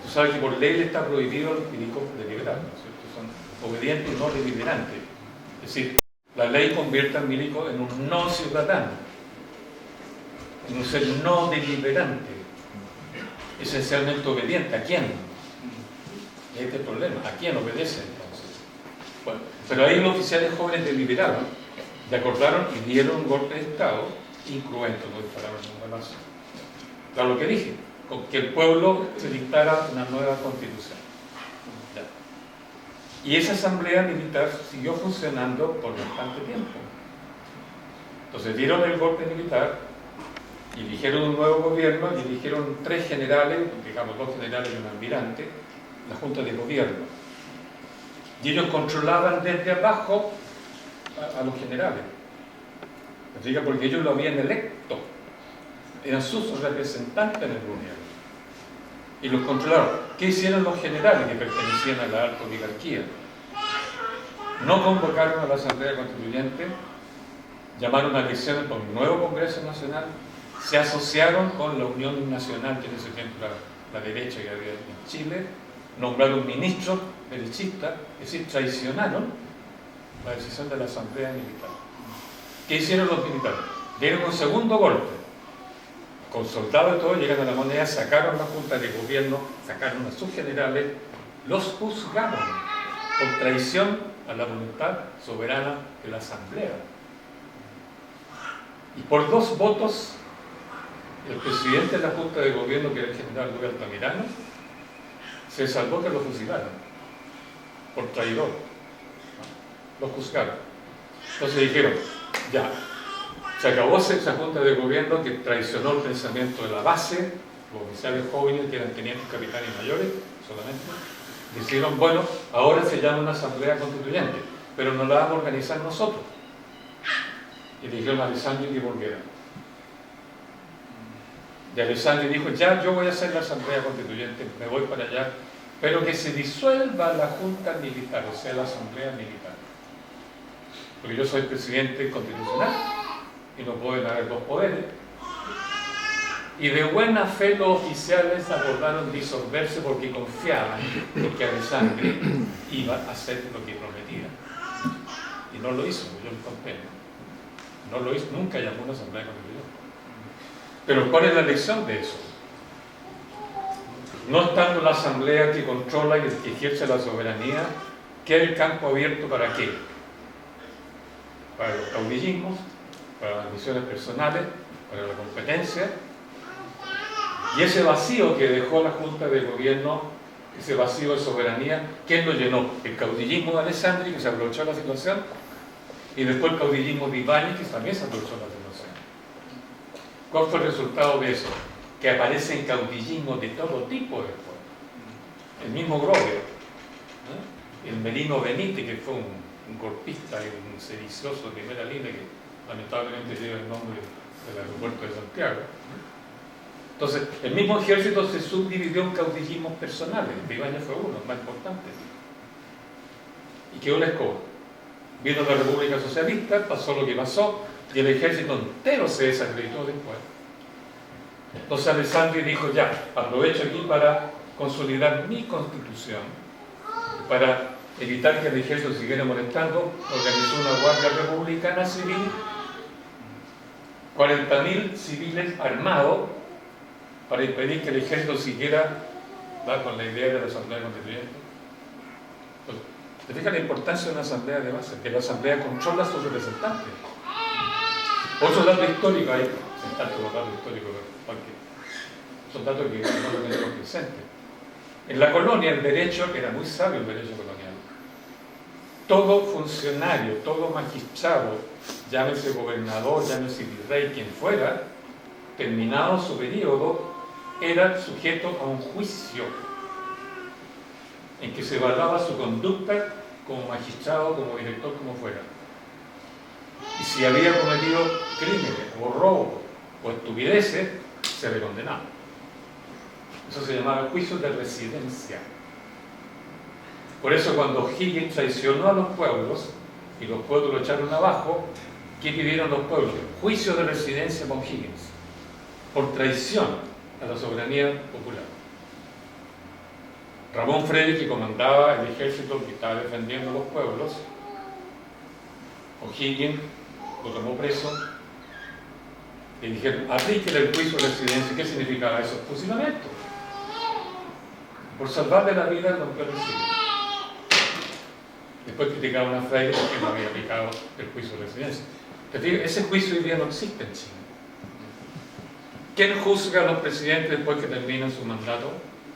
Tú sabes que por ley está prohibido a los milicos deliberar, ¿no es cierto? Son obedientes y no deliberantes. Es decir, la ley convierte al milico en un no ciudadano, en un ser no deliberante, esencialmente obediente. ¿A quién? Y este es el problema. ¿A quién obedece entonces? Bueno, pero ahí los oficiales jóvenes deliberaron, y acordaron y dieron un golpe de Estado incruento, no dispararon un balazo. Claro, lo que dije, con que el pueblo se dictara una nueva constitución. Ya. Y esa asamblea militar siguió funcionando por bastante tiempo. Entonces dieron el golpe militar, y eligieron un nuevo gobierno, y eligieron 3 generales, digamos 2 generales y un almirante, la junta de gobierno. Y ellos controlaban desde abajo a los generales. Porque ellos lo habían electo, eran sus representantes en el gobierno y los controlaron. ¿Qué hicieron los generales que pertenecían a la alta oligarquía? No convocaron a la Asamblea Constituyente, llamaron a elecciones por un nuevo Congreso Nacional, se asociaron con la Unión Nacional, que en ese tiempo era la derecha que había en Chile, nombraron ministros derechistas, es decir, traicionaron la decisión de la Asamblea Militar. ¿Qué hicieron los militares? Dieron un segundo golpe. Con soldados y todo, llegan a la moneda, sacaron la Junta de Gobierno, sacaron a sus generales, los juzgaron por traición a la voluntad soberana de la Asamblea. Y por 2 votos, el presidente de la Junta de Gobierno, que era el general Luis Altamirano, se salvó que lo fusilaron por traidor. Lo juzgaron. Entonces dijeron, ya, se acabó esa Junta de Gobierno que traicionó el pensamiento de la base, los oficiales jóvenes que eran tenientes, capitanes y mayores solamente. Dijeron, bueno, ahora se llama una Asamblea Constituyente, pero nos la vamos a organizar nosotros. Y dijeron a Alessandri que volviera. Y Alessandri dijo, ya, yo voy a hacer la Asamblea Constituyente, me voy para allá, pero que se disuelva la Junta Militar, o sea, la Asamblea Militar. Porque yo soy presidente constitucional y no pueden haber 2 poderes. Y de buena fe los oficiales acordaron disolverse porque confiaban en que Alessandri iba a hacer lo que prometía. Y no lo hizo, yo le conté. No lo hizo, nunca llamó a una Asamblea Constitucional. Pero ¿cuál es la lección de eso? No estando la Asamblea que controla y que ejerce la soberanía, ¿queda el campo abierto para qué? Para los caudillismos, para las misiones personales, para la competencia. Y ese vacío que dejó la Junta de Gobierno, ese vacío de soberanía, ¿quién lo llenó? El caudillismo de Alessandri, que se aprovechó de la situación, y después el caudillismo de Ibáñez, que también se aprovechó de la situación. ¿Cuál fue el resultado de eso? Que aparecen caudillismos de todo tipo después. El mismo Grobio, el Merino Benítez, que fue un golpista y un sedicioso de primera línea que lamentablemente lleva el nombre del aeropuerto de Santiago. Entonces, el mismo ejército se subdividió en caudillismos personales. Ibáñez fue uno, el más importante. Y quedó la escoba. Vino la República Socialista, pasó lo que pasó, y el ejército entero se desacreditó después. Entonces Alessandri dijo, ya, aprovecho aquí para consolidar mi constitución, para evitar que el ejército siguiera molestando, organizó una guardia republicana civil, 40.000 civiles armados, para impedir que el ejército siguiera con la idea de la Asamblea Constituyente. Pues, ¿te fijas la importancia de una asamblea de base? Que la asamblea controla a sus representantes. Otro dato histórico, hay tantos datos históricos, son datos que no lo tenemos presentes. En la colonia, el derecho, era muy sabio el derecho colonial. Todo funcionario, todo magistrado, llámese gobernador, llámese virrey, quien fuera, terminado su periodo, era sujeto a un juicio en que se evaluaba su conducta como magistrado, como director, como fuera. Y si había cometido crímenes, o robo, o estupideces, se le condenaba. Eso se llamaba juicio de residencia. Por eso cuando Higgins traicionó a los pueblos, y los pueblos lo echaron abajo, ¿qué pidieron los pueblos? Juicio de residencia con Higgins, por traición a la soberanía popular. Ramón Freire, que comandaba el ejército que estaba defendiendo a los pueblos, O'Higgins lo tomó preso y dijeron, aplíquele el juicio de residencia. ¿Qué significaba eso? Fusilamiento. Por salvarle la vida al don Pedro Siles. Después criticaban a Freire porque no había aplicado el juicio de residencia. Ese juicio hoy día no existe en Chile. ¿Quién juzga a los presidentes después que terminan su mandato?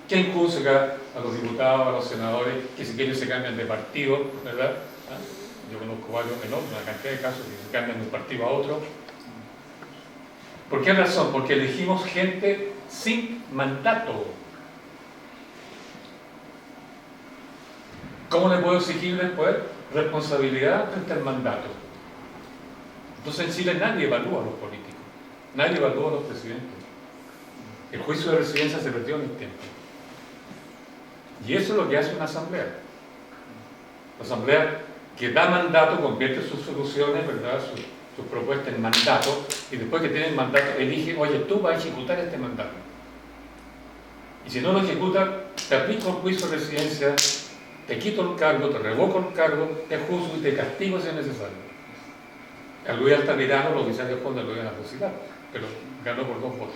¿Quién juzga a los diputados, a los senadores que si quieren se cambian de partido, ¿verdad? ¿Ah? Yo conozco varios, una cantidad de casos que se cambian de un partido a otro. ¿Por qué razón? Porque elegimos gente sin mandato. ¿Cómo le puedo exigir después? Responsabilidad frente al mandato. Entonces en Chile nadie evalúa a los políticos, nadie evalúa a los presidentes. El juicio de residencia se perdió en el tiempo. Y eso es lo que hace una asamblea. La asamblea que da mandato, convierte sus soluciones, ¿verdad?, sus propuestas en mandato, y después que tiene el mandato elige, oye, tú vas a ejecutar este mandato. Y si no lo ejecuta, te aplico el juicio de residencia, te quito el cargo, te revoco el cargo, te juzgo y te castigo si es necesario. A Luis Altamirano, los oficiales de fondo lo iban a fusilar, pero ganó por 2 votos.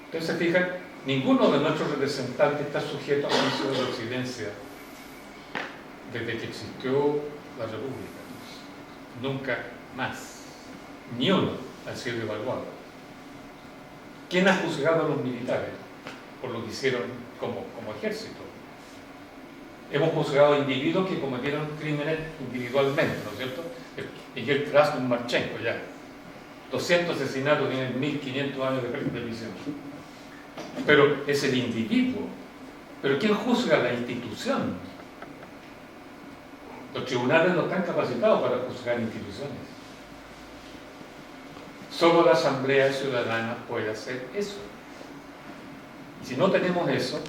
Entonces se fijan, ninguno de nuestros representantes está sujeto a juicio de residencia desde que existió la República. Nunca más. Ni uno ha sido evaluado. ¿Quién ha juzgado a los militares por lo que hicieron como ejército? Hemos juzgado a individuos que cometieron crímenes individualmente, ¿no es cierto? Miguel Krasnov Marchenko, ya. 200 asesinatos, tienen 1500 años de prisión. Pero es el individuo. Pero ¿quién juzga la institución? Los tribunales no están capacitados para juzgar instituciones. Solo la Asamblea Ciudadana puede hacer eso. Y si no tenemos eso,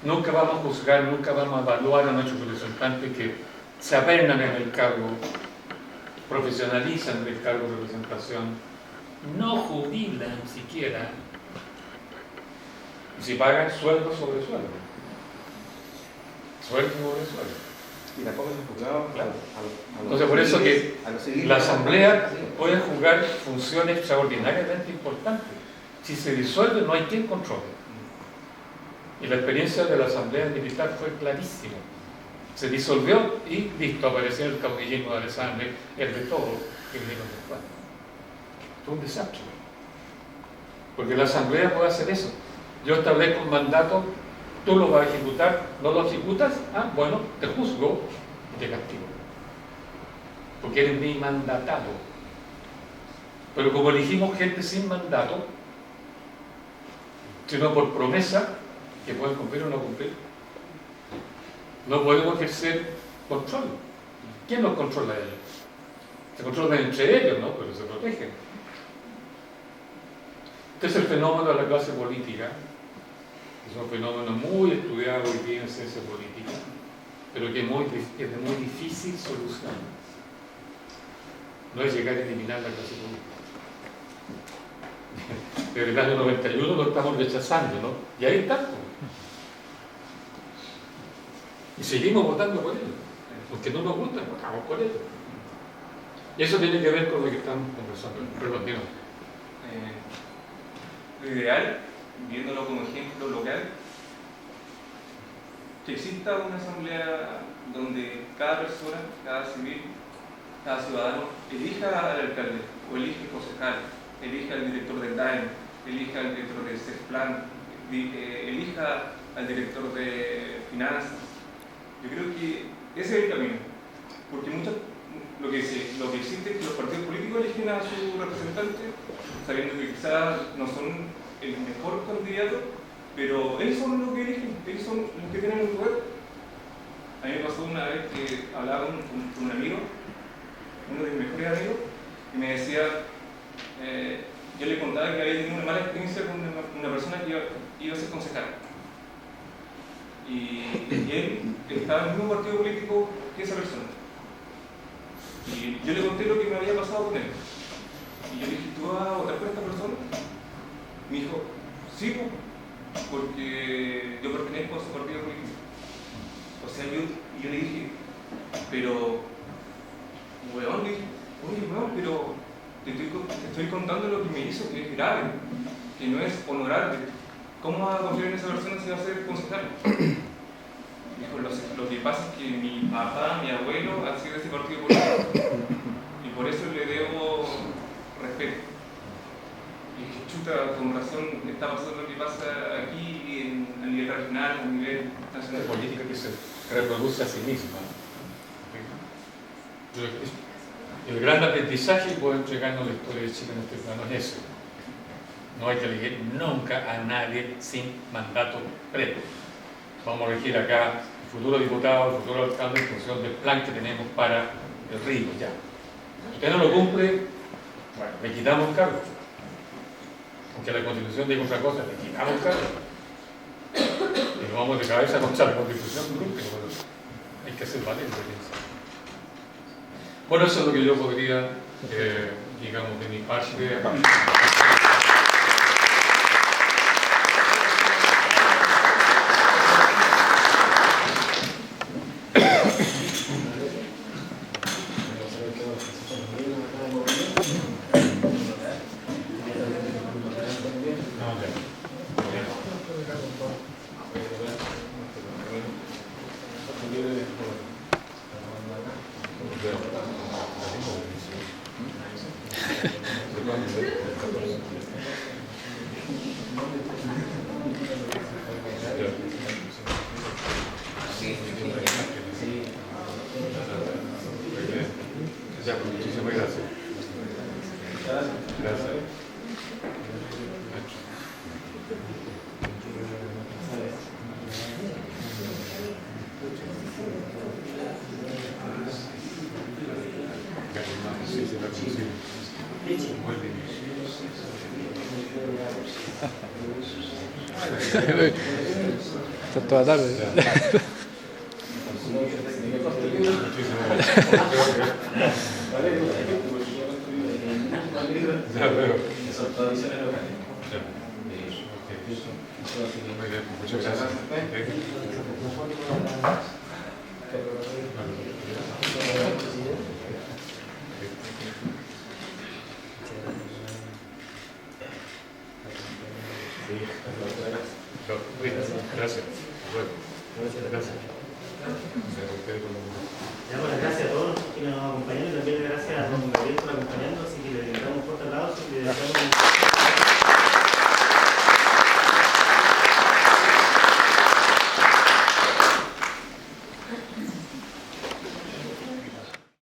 nunca vamos a juzgar, nunca vamos a evaluar a nuestros representantes que se apernan en el cargo, profesionalizan el cargo de representación, no jubilan siquiera, y si pagan sueldo sobre sueldo. Sueldo sobre sueldo. Y tampoco se juzgaba Claro. a los Entonces por eso que a los civiles, la Asamblea puede jugar funciones extraordinariamente importantes. Si se disuelve no hay quien controle. Y la experiencia de la Asamblea Militar fue clarísima. Se disolvió y listo, apareció el caudillismo de Alessandri, el de todo, que vino después. Fue un desastre. Porque la Asamblea puede hacer eso. Yo establezco un mandato, tú lo vas a ejecutar, no lo ejecutas, bueno, te juzgo y te castigo. Porque eres mi mandatado. Pero como elegimos gente sin mandato, sino por promesa, que pueden cumplir o no cumplir, no podemos ejercer control. ¿Quién los controla a ellos? Se controlan entre ellos, ¿no? Pero se protegen. Este es el fenómeno de la clase política. Es un fenómeno muy estudiado hoy día en ciencia política, pero que es de muy difícil solución. No es llegar a eliminar la clase política. Desde el año 91 lo estamos rechazando, ¿no? Y ahí está. Y seguimos votando por ellos. Porque no nos gustan, votamos por ellos. Y eso tiene que ver con lo que estamos conversando. Perdón, dígame. Lo ideal, viéndolo como ejemplo local, que exista una asamblea donde cada persona, cada civil, cada ciudadano elija al alcalde o elige al concejal, elija al director del DAEM, elija al director del CESPLAN, elija al director de finanzas. Yo creo que ese es el camino, porque lo que existe es que los partidos políticos eligen a su representante sabiendo que quizás no son el mejor candidato, pero ellos son los que eligen, ellos son los que tienen el poder. A mí me pasó una vez que hablaba con un amigo, uno de mis mejores amigos, y me decía, yo le contaba que había tenido una mala experiencia con una persona que iba a ser concejal. Y él estaba en el mismo partido político que esa persona. Y yo le conté lo que me había pasado con él. Y yo le dije, ¿tú vas a votar por esta persona? Me dijo, sí, porque yo pertenezco a su partido político. O sea, yo le dije, pero, weón, le dije, oye, weón, pero te estoy contando lo que me hizo, que es grave, que no es honorable. ¿Cómo vas a confiar en esa persona si va a ser concejal? Dijo, lo que pasa es que mi papá, mi abuelo han sido de ese partido político y por eso le debo respeto. Y dije, chuta, con razón está pasando lo que pasa aquí a nivel regional, a nivel Una nacional. política que se reproduce a sí misma. El gran aprendizaje que puedo entregarnos la historia de Chile en este plano es ese. No hay que elegir nunca a nadie sin mandato previo. Vamos a elegir acá el futuro diputado, el futuro alcalde en función del plan que tenemos para el río. Ya. Si usted no lo cumple, bueno, le quitamos cargo. Aunque la Constitución diga otra cosa, le quitamos cargo. Y nos vamos de cabeza contra la Constitución, pero bueno, hay que hacer valer. Bueno, eso es lo que yo podría, digamos, de mi parte. Ya, muchísimas gracias. Gracias. Está toda tarde. Ya veo. Son tradiciones locales. Muy bien, muchas gracias. Gracias. Gracias. Damos las gracias a todos los que nos acompañaron y también gracias a don